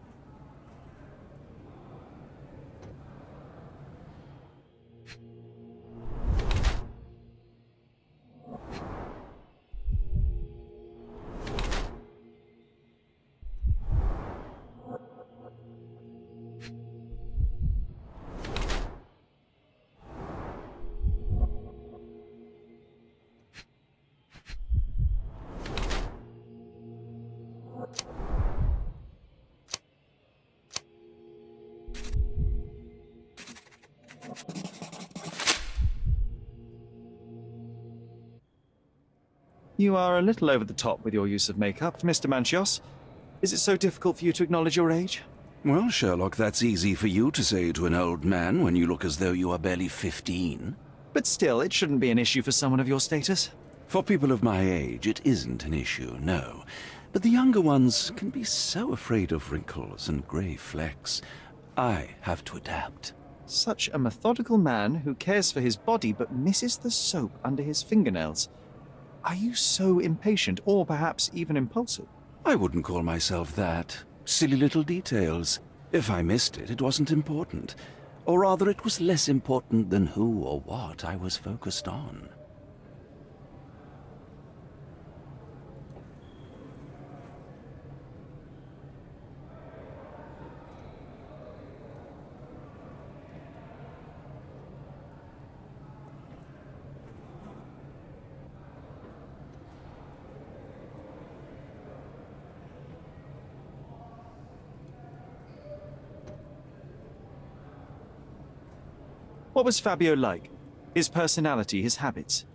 You are a little over the top with your use of makeup, Mr. Manchios. Is it so difficult for you to acknowledge your age? Well, Sherlock, that's easy for you to say to an old man when you look as though you are barely 15. But still, it shouldn't be an issue for someone of your status. For people of my age, it isn't an issue, no. But the younger ones can be so afraid of wrinkles and grey flecks. I have to adapt. Such a methodical man who cares for his body but misses the soap under his fingernails. Are you so impatient, or perhaps even impulsive? I wouldn't call myself that. Silly little details. If I missed it, it wasn't important. Or rather, it was less important than who or what I was focused on. What was Fabio like? His personality, his habits?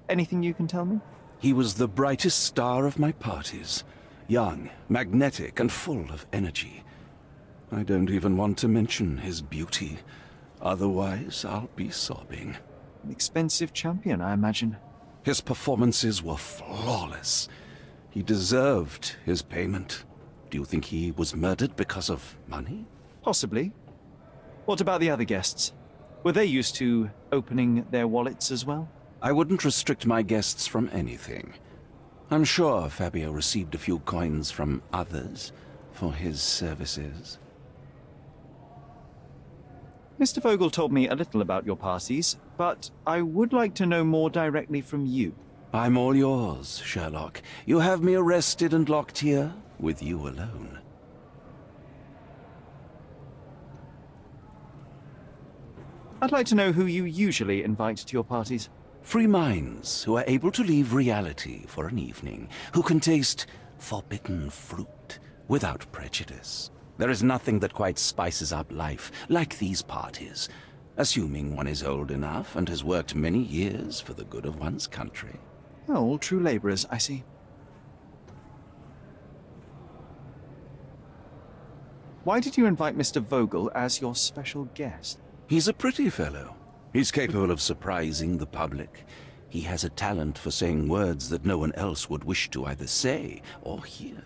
Anything you can tell me? He was the brightest star of my parties. Young, magnetic, and full of energy. I don't even want to mention his beauty. Otherwise, I'll be sobbing. An expensive champion, I imagine. His performances were flawless. He deserved his payment. Do you think he was murdered because of money? Possibly. What about the other guests? Were they used to opening their wallets as well? I wouldn't restrict my guests from anything. I'm sure Fabio received a few coins from others for his services. Mr. Vogel told me a little about your parties, but I would like to know more directly from you. I'm all yours, Sherlock. You have me arrested and locked here with you alone. I'd like to know who you usually invite to your parties. Free minds who are able to leave reality for an evening, who can taste forbidden fruit without prejudice. There is nothing that quite spices up life like these parties, assuming one is old enough and has worked many years for the good of one's country. Oh, all true laborers, I see. Why did you invite Mr. Vogel as your special guest? He's a pretty fellow. He's capable of surprising the public. He has a talent for saying words that no one else would wish to either say or hear.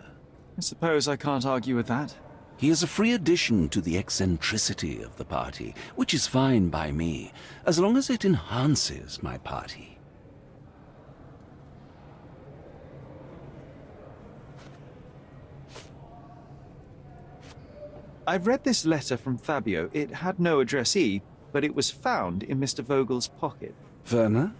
I suppose I can't argue with that. He is a free addition to the eccentricity of the party, which is fine by me, as long as it enhances my party. I've read this letter from Fabio. It had no addressee, but it was found in Mr. Vogel's pocket. Werner?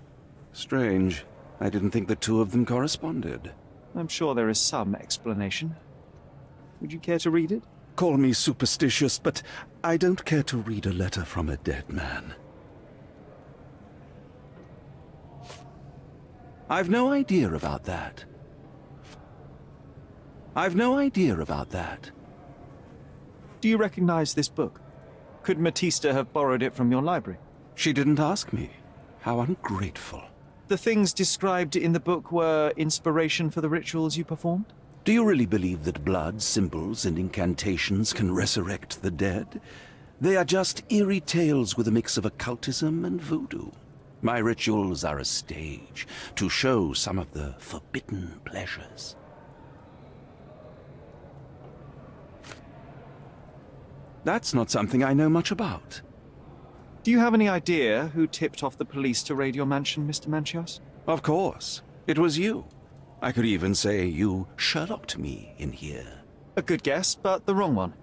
Strange. I didn't think the two of them corresponded. I'm sure there is some explanation. Would you care to read it? Call me superstitious, but I don't care to read a letter from a dead man. I've no idea about that. Do you recognize this book? Could Matista have borrowed it from your library? She didn't ask me. How ungrateful. The things described in the book were inspiration for the rituals you performed? Do you really believe that blood, symbols, and incantations can resurrect the dead? They are just eerie tales with a mix of occultism and voodoo. My rituals are a stage to show some of the forbidden pleasures. That's not something I know much about. Do you have any idea who tipped off the police to raid your mansion, Mr. Manchios? Of course. It was you. I could even say you Sherlocked me in here. A good guess, but the wrong one.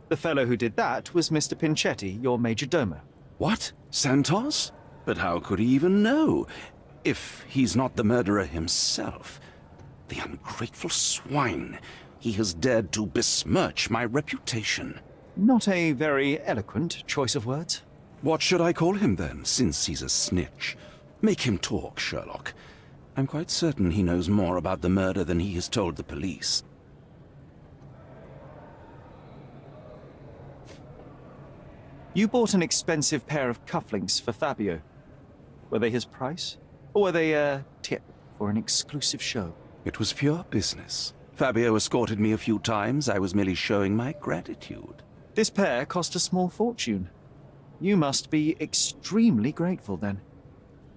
The fellow who did that was Mr. Pinchetti, your major domo. What? Santos? But how could he even know? If he's not the murderer himself. The ungrateful swine. He has dared to besmirch my reputation. Not a very eloquent choice of words. What should I call him then, since he's a snitch? Make him talk, Sherlock. I'm quite certain he knows more about the murder than he has told the police. You bought an expensive pair of cufflinks for Fabio. Were they his price? Or were they a tip for an exclusive show? It was pure business. Fabio escorted me a few times. I was merely showing my gratitude. This pair cost a small fortune. You must be extremely grateful, then.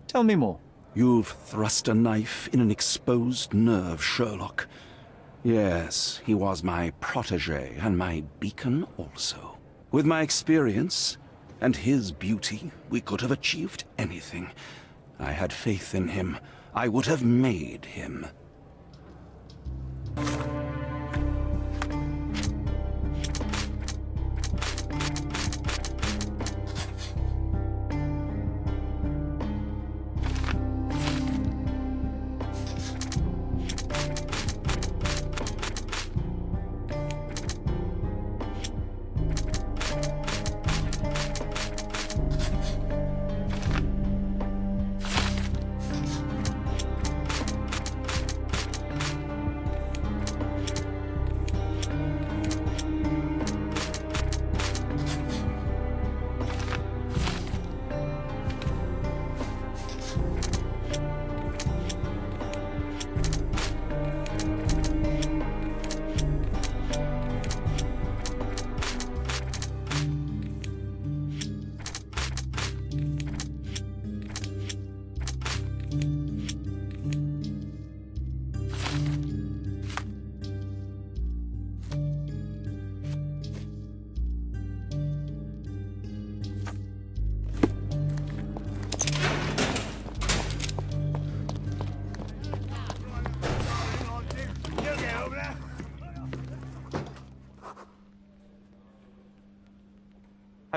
Tell me more. You've thrust a knife in an exposed nerve, Sherlock. Yes, he was my protégé and my beacon also. With my experience and his beauty, we could have achieved anything. I had faith in him. I would have made him.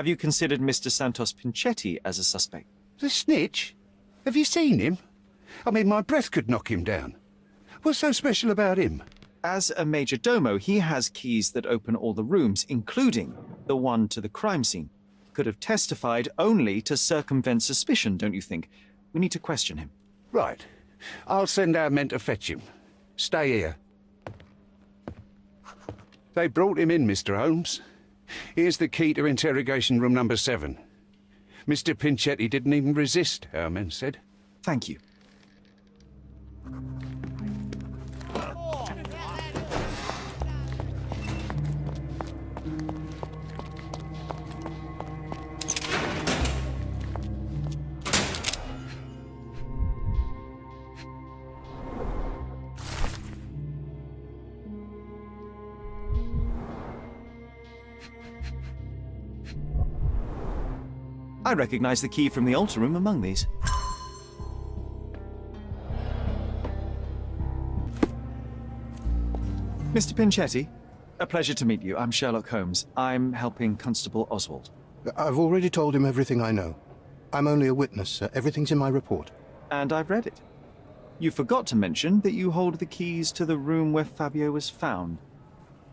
Have you considered Mr. Santos Pinchetti as a suspect? The snitch? Have you seen him? I mean, my breath could knock him down. What's so special about him? As a major domo, he has keys that open all the rooms, including the one to the crime scene. Could have testified only to circumvent suspicion, don't you think? We need to question him. Right. I'll send our men to fetch him. Stay here. They brought him in, Mr. Holmes. Here's the key to interrogation room number 7. Mr. Pinchetti didn't even resist, our men said. Thank you. I recognize the key from the altar room among these. Mr. Pinchetti, a pleasure to meet you. I'm Sherlock Holmes. I'm helping Constable Oswald. I've already told him everything I know. I'm only a witness, sir. Everything's in my report. And I've read it. You forgot to mention that you hold the keys to the room where Fabio was found.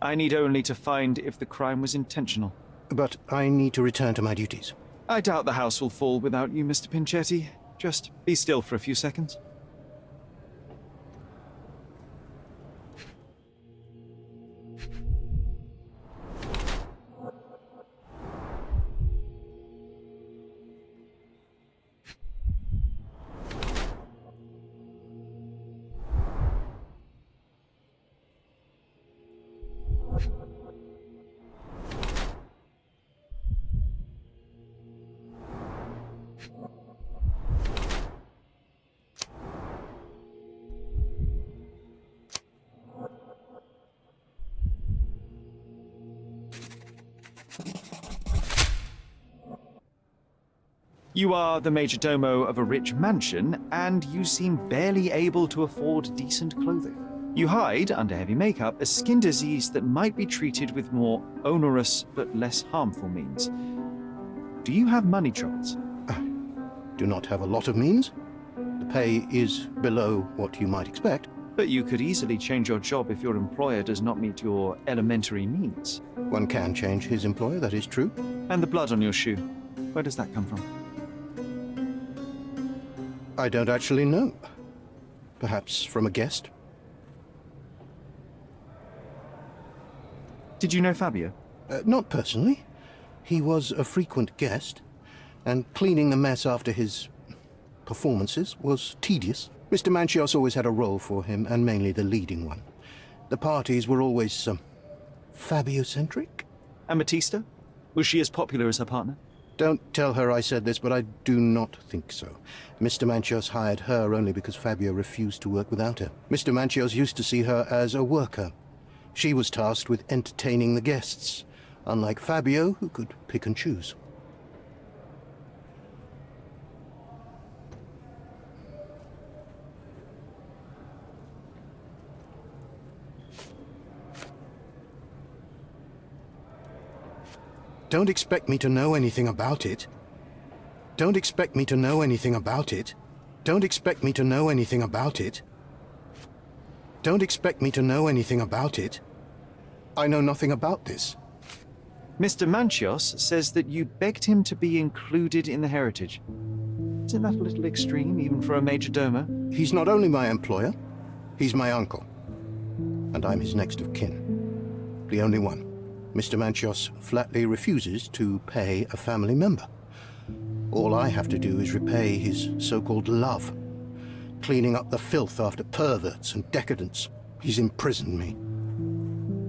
I need only to find if the crime was intentional. But I need to return to my duties. I doubt the house will fall without you, Mr. Pinchetti. Just be still for a few seconds. You are the majordomo of a rich mansion, and you seem barely able to afford decent clothing. You hide, under heavy makeup, a skin disease that might be treated with more onerous but less harmful means. Do you have money troubles? Do not have a lot of means. The pay is below what you might expect. But you could easily change your job if your employer does not meet your elementary needs. One can change his employer, that is true. And the blood on your shoe, where does that come from? I don't actually know. Perhaps from a guest? Did you know Fabio? Not personally. He was a frequent guest, and cleaning the mess after his performances was tedious. Mr. Manchios always had a role for him, and mainly the leading one. The parties were always, Fabio-centric? And Matista? Was she as popular as her partner? Don't tell her I said this, but I do not think so. Mr. Manchios hired her only because Fabio refused to work without her. Mr. Manchios used to see her as a worker. She was tasked with entertaining the guests, unlike Fabio, who could pick and choose. Don't expect me to know anything about it. Don't expect me to know anything about it. Don't expect me to know anything about it. Don't expect me to know anything about it. I know nothing about this. Mr. Manchios says that you begged him to be included in the heritage. Isn't that a little extreme, even for a majordomo? He's not only my employer, he's my uncle. And I'm his next of kin. The only one. Mr. Manchios flatly refuses to pay a family member. All I have to do is repay his so-called love, cleaning up the filth after perverts and decadents. He's imprisoned me.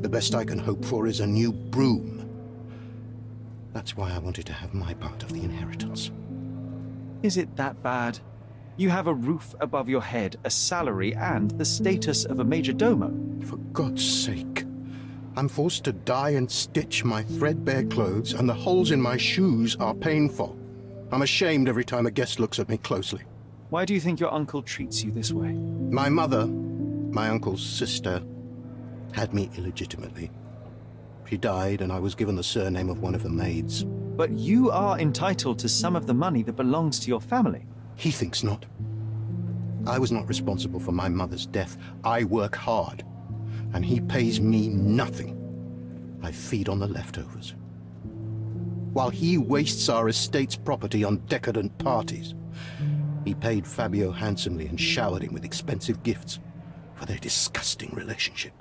The best I can hope for is a new broom. That's why I wanted to have my part of the inheritance. Is it that bad? You have a roof above your head, a salary, and the status of a majordomo. For God's sake. I'm forced to dye and stitch my threadbare clothes, and the holes in my shoes are painful. I'm ashamed every time a guest looks at me closely. Why do you think your uncle treats you this way? My mother, my uncle's sister, had me illegitimately. She died, and I was given the surname of one of the maids. But you are entitled to some of the money that belongs to your family. He thinks not. I was not responsible for my mother's death. I work hard, and he pays me nothing. I feed on the leftovers. While he wastes our estate's property on decadent parties, he paid Fabio handsomely and showered him with expensive gifts for their disgusting relationship.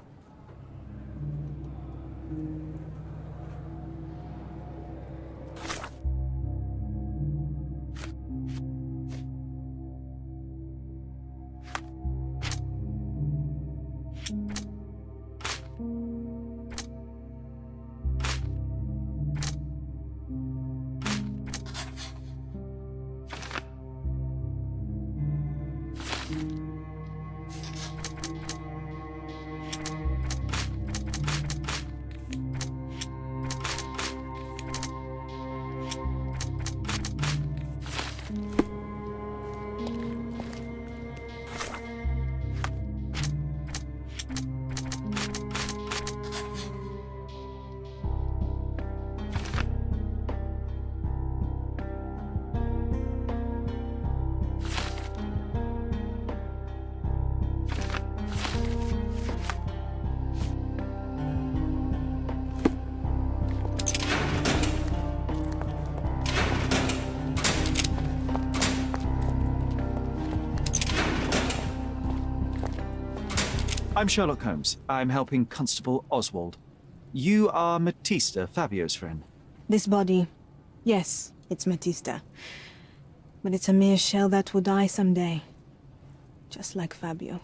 I'm Sherlock Holmes. I'm helping Constable Oswald. You are Matista, Fabio's friend. This body, yes, it's Matista. But it's a mere shell that will die someday. Just like Fabio.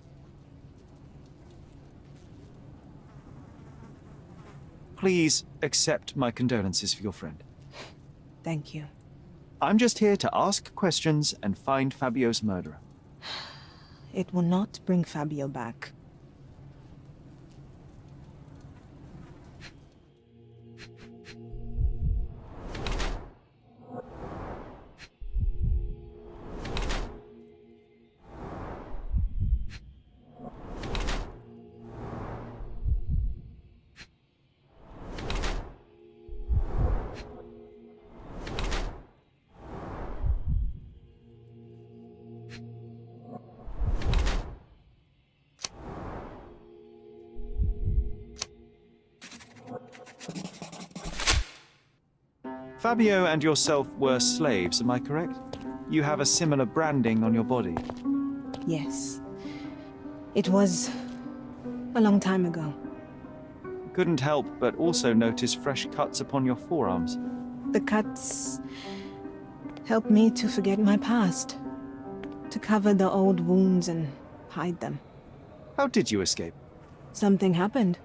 Please accept my condolences for your friend. Thank you. I'm just here to ask questions and find Fabio's murderer. It will not bring Fabio back. Fabio and yourself were slaves, am I correct? You have a similar branding on your body. Yes. It was a long time ago. Couldn't help but also notice fresh cuts upon your forearms. The cuts helped me to forget my past, to cover the old wounds and hide them. How did you escape? Something happened.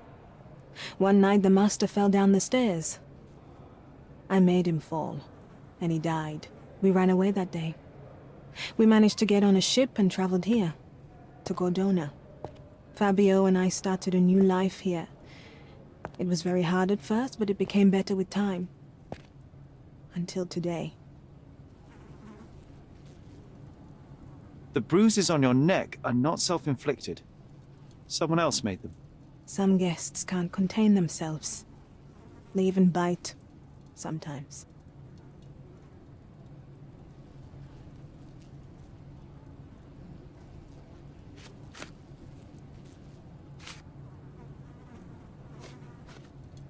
One night the master fell down the stairs. I made him fall, and he died. We ran away that day. We managed to get on a ship and traveled here, to Cordona. Fabio and I started a new life here. It was very hard at first, but it became better with time. Until today. The bruises on your neck are not self-inflicted. Someone else made them. Some guests can't contain themselves. They even bite, sometimes.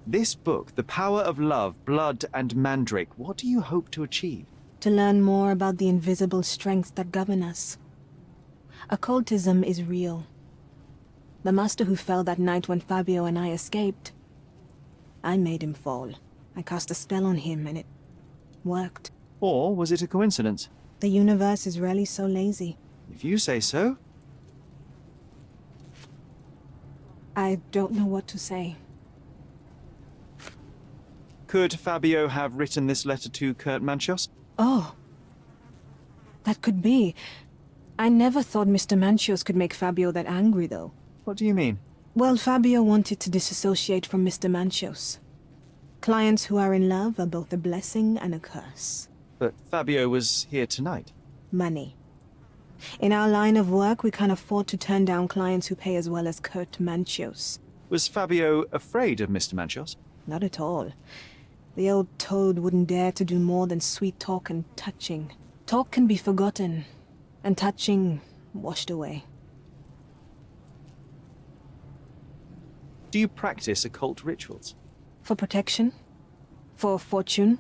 This book, The Power of Love, Blood and Mandrake, what do you hope to achieve? To learn more about the invisible strengths that govern us. Occultism is real. The master who fell that night when Fabio and I escaped, I made him fall. I cast a spell on him and it worked. Or was it a coincidence? The universe is rarely so lazy. If you say so. I don't know what to say. Could Fabio have written this letter to Kurt Manchios? Oh. That could be. I never thought Mr. Manchios could make Fabio that angry, though. What do you mean? Well, Fabio wanted to disassociate from Mr. Manchios. Clients who are in love are both a blessing and a curse. But Fabio was here tonight. Money. In our line of work, we can't afford to turn down clients who pay as well as Kurt Manchios. Was Fabio afraid of Mr. Manchios? Not at all. The old toad wouldn't dare to do more than sweet talk and touching. Talk can be forgotten, and touching washed away. Do you practice occult rituals? For protection? For fortune?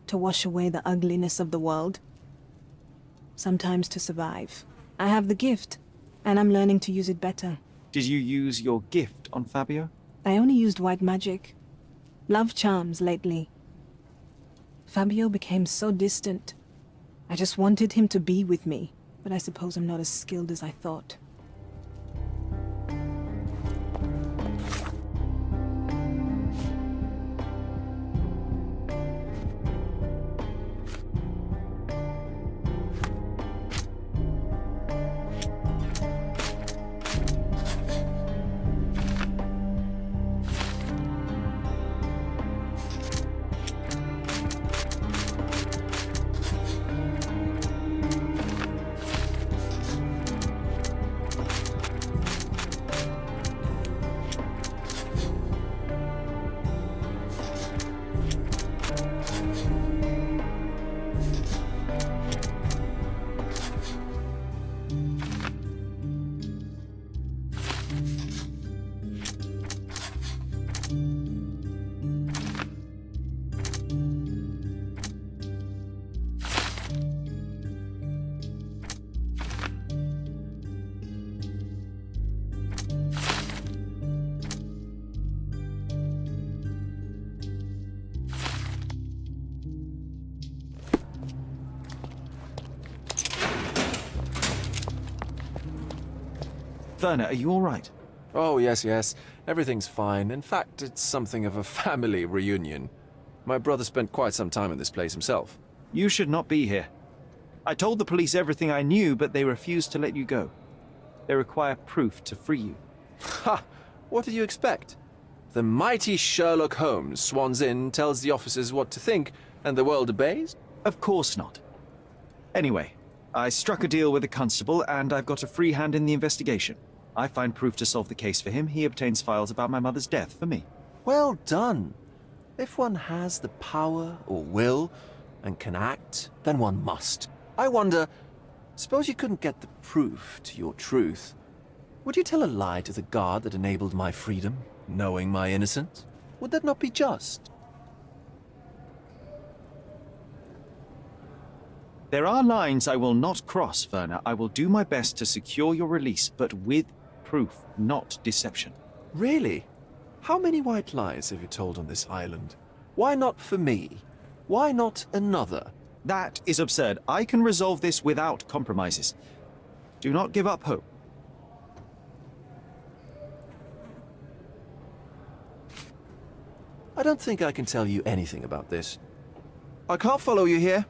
To wash away the ugliness of the world? Sometimes to survive. I have the gift, and I'm learning to use it better. Did you use your gift on Fabio? I only used white magic. Love charms lately. Fabio became so distant. I just wanted him to be with me, but I suppose I'm not as skilled as I thought. Werner, are you all right? Oh, yes. Everything's fine. In fact, it's something of a family reunion. My brother spent quite some time in this place himself. You should not be here. I told the police everything I knew, but they refused to let you go. They require proof to free you. Ha! What did you expect? The mighty Sherlock Holmes swans in, tells the officers what to think, and the world obeys? Of course not. Anyway, I struck a deal with the constable, and I've got a free hand in the investigation. I find proof to solve the case for him. He obtains files about my mother's death for me. Well done. If one has the power or will and can act, then one must. I wonder, suppose you couldn't get the proof to your truth. Would you tell a lie to the guard that enabled my freedom, knowing my innocence? Would that not be just? There are lines I will not cross, Werner. I will do my best to secure your release, but with proof, not deception. Really? How many white lies have you told on this island? Why not for me? Why not another? That is absurd. I can resolve this without compromises. Do not give up hope. I don't think I can tell you anything about this. I can't follow you here.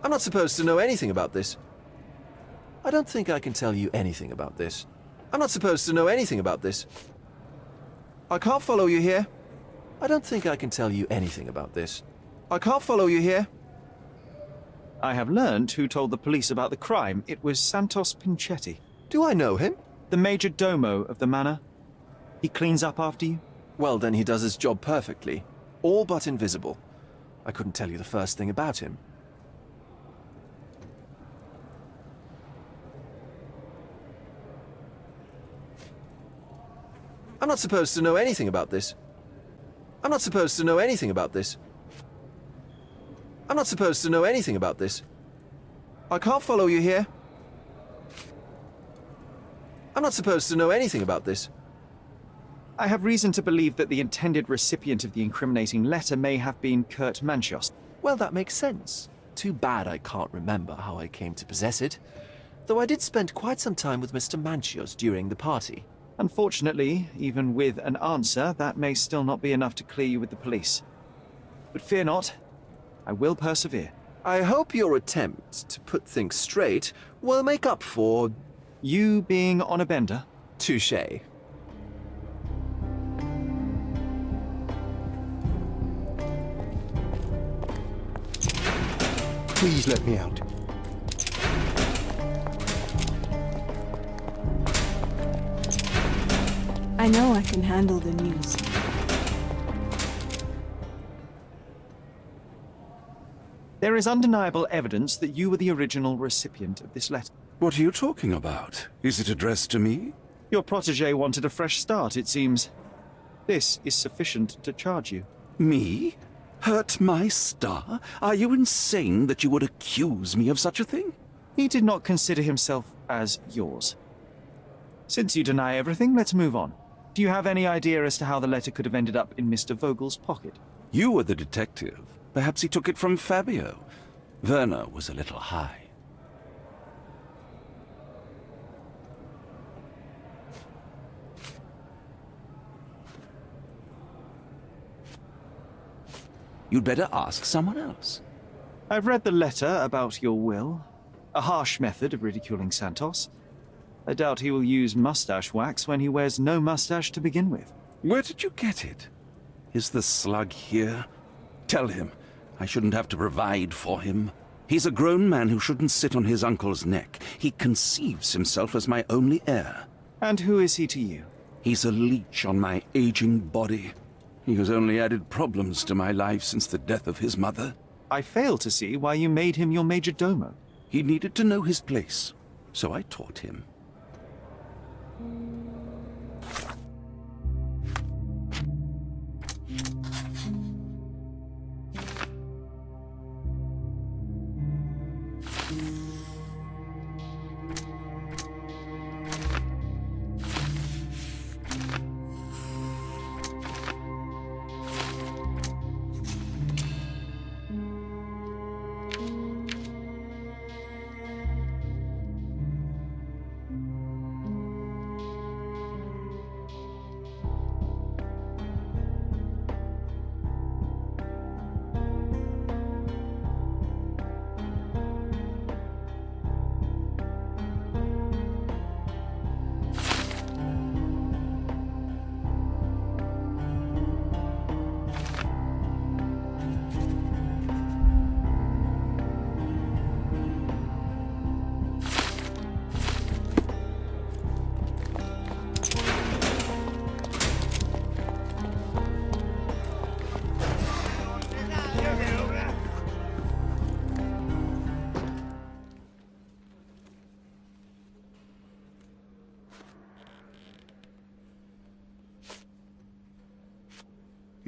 I'm not supposed to know anything about this. I don't think I can tell you anything about this. I'm not supposed to know anything about this. I can't follow you here. I don't think I can tell you anything about this. I can't follow you here. I have learned who told the police about the crime. It was Santos Pinchetti. Do I know him? The major domo of the manor. He cleans up after you? Well, then he does his job perfectly. All but invisible. I couldn't tell you the first thing about him. I'm not supposed to know anything about this. I'm not supposed to know anything about this. I'm not supposed to know anything about this. I can't follow you here. I'm not supposed to know anything about this. I have reason to believe that the intended recipient of the incriminating letter may have been Kurt Manchios. Well, that makes sense. Too bad I can't remember how I came to possess it. Though I did spend quite some time with Mr. Manchios during the party. Unfortunately, even with an answer, that may still not be enough to clear you with the police. But fear not, I will persevere. I hope your attempt to put things straight will make up for... You being on a bender? Touché. Please let me out. I know I can handle the news. There is undeniable evidence that you were the original recipient of this letter. What are you talking about? Is it addressed to me? Your protégé wanted a fresh start, it seems. This is sufficient to charge you. Me? Hurt my star? Are you insane that you would accuse me of such a thing? He did not consider himself as yours. Since you deny everything, let's move on. Do you have any idea as to how the letter could have ended up in Mr. Vogel's pocket? You were the detective. Perhaps he took it from Fabio. Werner was a little high. You'd better ask someone else. I've read the letter about your will. A harsh method of ridiculing Santos. I doubt he will use mustache wax when he wears no mustache to begin with. Where did you get it? Is the slug here? Tell him I shouldn't have to provide for him. He's a grown man who shouldn't sit on his uncle's neck. He conceives himself as my only heir. And who is he to you? He's a leech on my aging body. He has only added problems to my life since the death of his mother. I fail to see why you made him your major domo. He needed to know his place, so I taught him.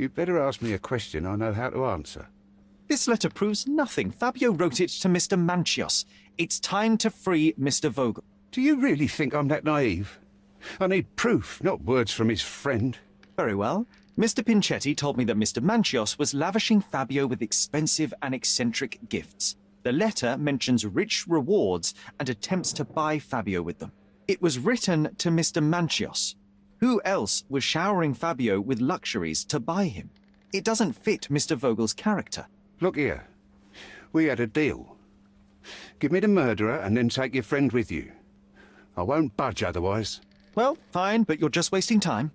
You'd better ask me a question I know how to answer. This letter proves nothing. Fabio wrote it to Mr. Manchios. It's time to free Mr. Vogel. Do you really think I'm that naive? I need proof, not words from his friend. Very well. Mr. Pinchetti told me that Mr. Manchios was lavishing Fabio with expensive and eccentric gifts. The letter mentions rich rewards and attempts to buy Fabio with them. It was written to Mr. Manchios. Who else was showering Fabio with luxuries to buy him? It doesn't fit Mr. Vogel's character. Look here. We had a deal. Give me the murderer and then take your friend with you. I won't budge otherwise. Well, fine, but you're just wasting time.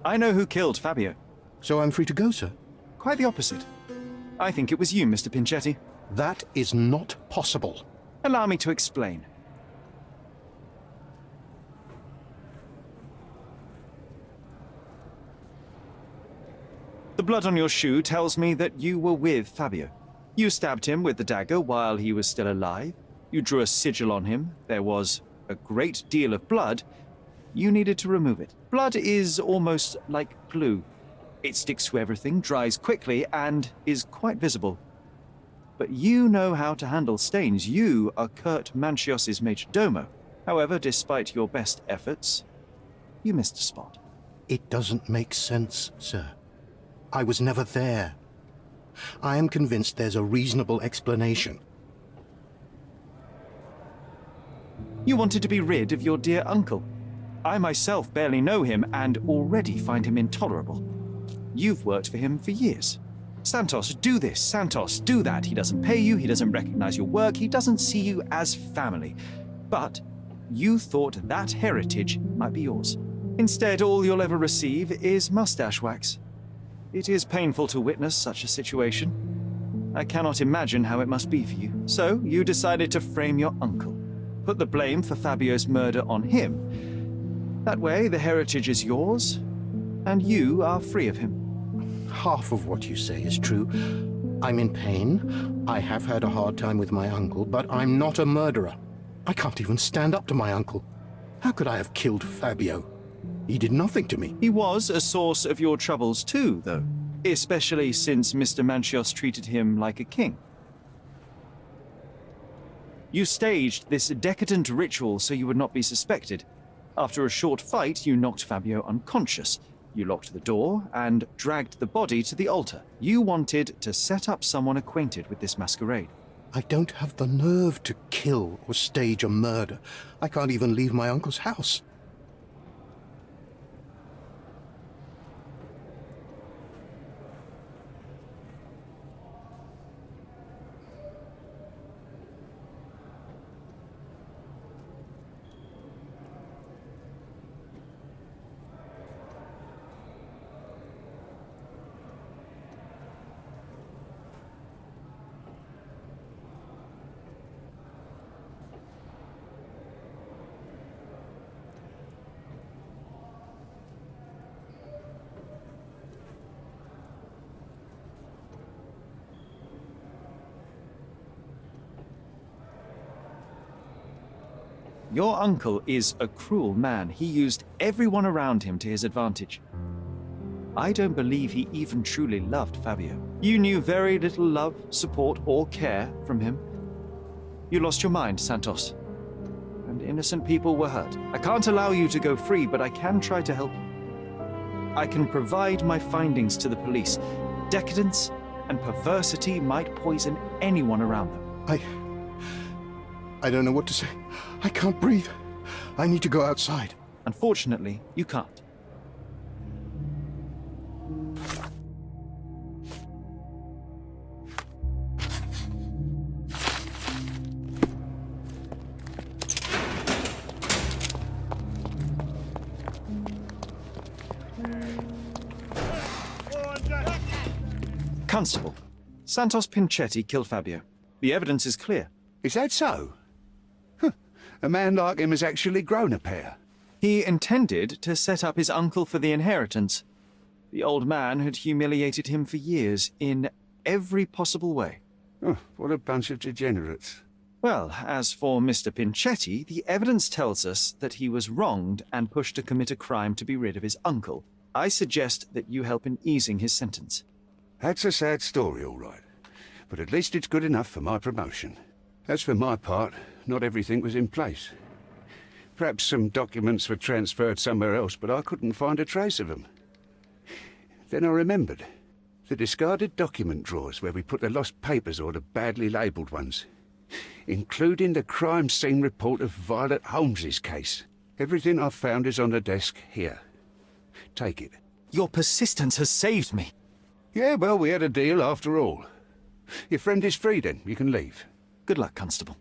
I know who killed Fabio. So I'm free to go, sir? Quite the opposite. I think it was you, Mr. Pinchetti. That is not possible. Allow me to explain. The blood on your shoe tells me that you were with Fabio. You stabbed him with the dagger while he was still alive. You drew a sigil on him. There was a great deal of blood. You needed to remove it. Blood is almost like glue. It sticks to everything, dries quickly, and is quite visible. But you know how to handle stains. You are Kurt Manchios' major domo. However, despite your best efforts, you missed a spot. It doesn't make sense, sir. I was never there. I am convinced there's a reasonable explanation. You wanted to be rid of your dear uncle. I myself barely know him and already find him intolerable. You've worked for him for years. Santos, do this. Santos, do that. He doesn't pay you. He doesn't recognize your work. He doesn't see you as family. But you thought that heritage might be yours. Instead, all you'll ever receive is mustache wax. It is painful to witness such a situation. I cannot imagine how it must be for you. So you decided to frame your uncle. Put the blame for Fabio's murder on him. That way, the heritage is yours, and you are free of him. Half of what you say is true. I'm in pain. I have had a hard time with my uncle, but I'm not a murderer. I can't even stand up to my uncle. How could I have killed Fabio? He did nothing to me. He was a source of your troubles too, though. Especially since Mr. Manchios treated him like a king. You staged this decadent ritual so you would not be suspected. After a short fight, you knocked Fabio unconscious. You locked the door and dragged the body to the altar. You wanted to set up someone acquainted with this masquerade. I don't have the nerve to kill or stage a murder. I can't even leave my uncle's house. Your uncle is a cruel man. He used everyone around him to his advantage. I don't believe he even truly loved Fabio. You knew very little love, support, or care from him. You lost your mind, Santos. And innocent people were hurt. I can't allow you to go free, but I can try to help you. I can provide my findings to the police. Decadence and perversity might poison anyone around them. I don't know what to say. I can't breathe. I need to go outside. Unfortunately, you can't. Constable, Santos Pinchetti killed Fabio. The evidence is clear. Is that so? A man like him has actually grown a pair. He intended to set up his uncle for the inheritance. The old man had humiliated him for years in every possible way. Oh, what a bunch of degenerates. Well, as for Mr. Pinchetti, the evidence tells us that he was wronged and pushed to commit a crime to be rid of his uncle. I suggest that you help in easing his sentence. That's a sad story, all right. But at least it's good enough for my promotion. As for my part, not everything was in place. Perhaps some documents were transferred somewhere else, but I couldn't find a trace of them. Then I remembered. The discarded document drawers where we put the lost papers or the badly labelled ones. Including the crime scene report of Violet Holmes's case. Everything I've found is on the desk here. Take it. Your persistence has saved me. Yeah, well, we had a deal after all. Your friend is free then. You can leave. Good luck, Constable.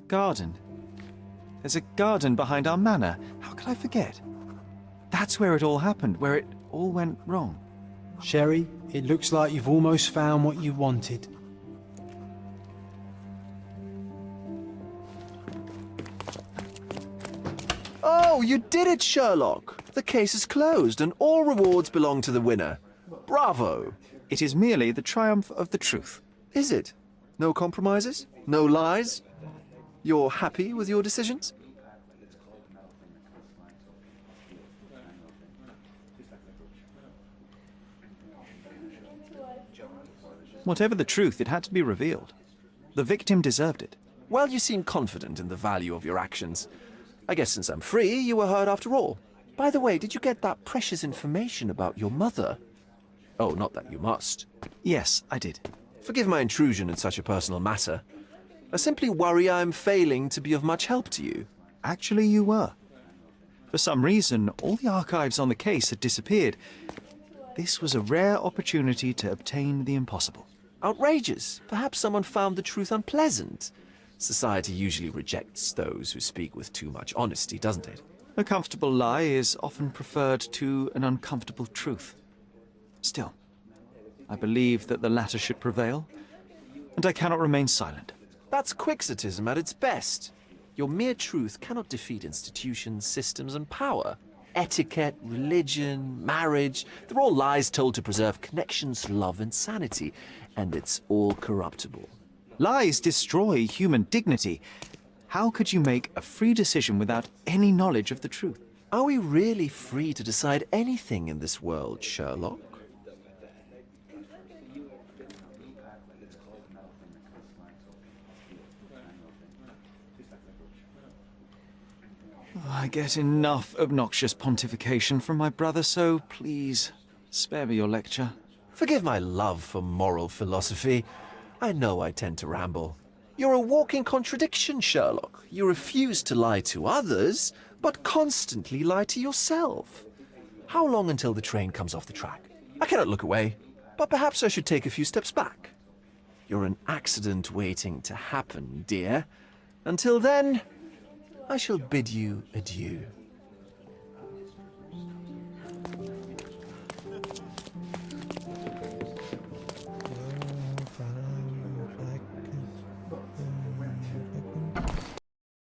Garden. There's a garden behind our manor. How could I forget? That's where it all happened, where it all went wrong. Sherry, it looks like you've almost found what you wanted. Oh, you did it, Sherlock! The case is closed and all rewards belong to the winner. Bravo! It is merely the triumph of the truth. Is it? No compromises? No lies? You're happy with your decisions? Whatever the truth, it had to be revealed. The victim deserved it. Well, you seem confident in the value of your actions. I guess since I'm free, you were heard after all. By the way, did you get that precious information about your mother? Oh, not that you must. Yes, I did. Forgive my intrusion in such a personal matter. I simply worry I'm failing to be of much help to you. Actually, you were. For some reason, all the archives on the case had disappeared. This was a rare opportunity to obtain the impossible. Outrageous. Perhaps someone found the truth unpleasant. Society usually rejects those who speak with too much honesty, doesn't it? A comfortable lie is often preferred to an uncomfortable truth. Still, I believe that the latter should prevail, and I cannot remain silent. That's quixotism at its best. Your mere truth cannot defeat institutions, systems, and power. Etiquette, religion, marriage, they're all lies told to preserve connections, love, and sanity, and it's all corruptible. Lies destroy human dignity. How could you make a free decision without any knowledge of the truth? Are we really free to decide anything in this world, Sherlock? I get enough obnoxious pontification from my brother, so please, spare me your lecture. Forgive my love for moral philosophy. I know I tend to ramble. You're a walking contradiction, Sherlock. You refuse to lie to others, but constantly lie to yourself. How long until the train comes off the track? I cannot look away, but perhaps I should take a few steps back. You're an accident waiting to happen, dear. Until then, I shall bid you adieu.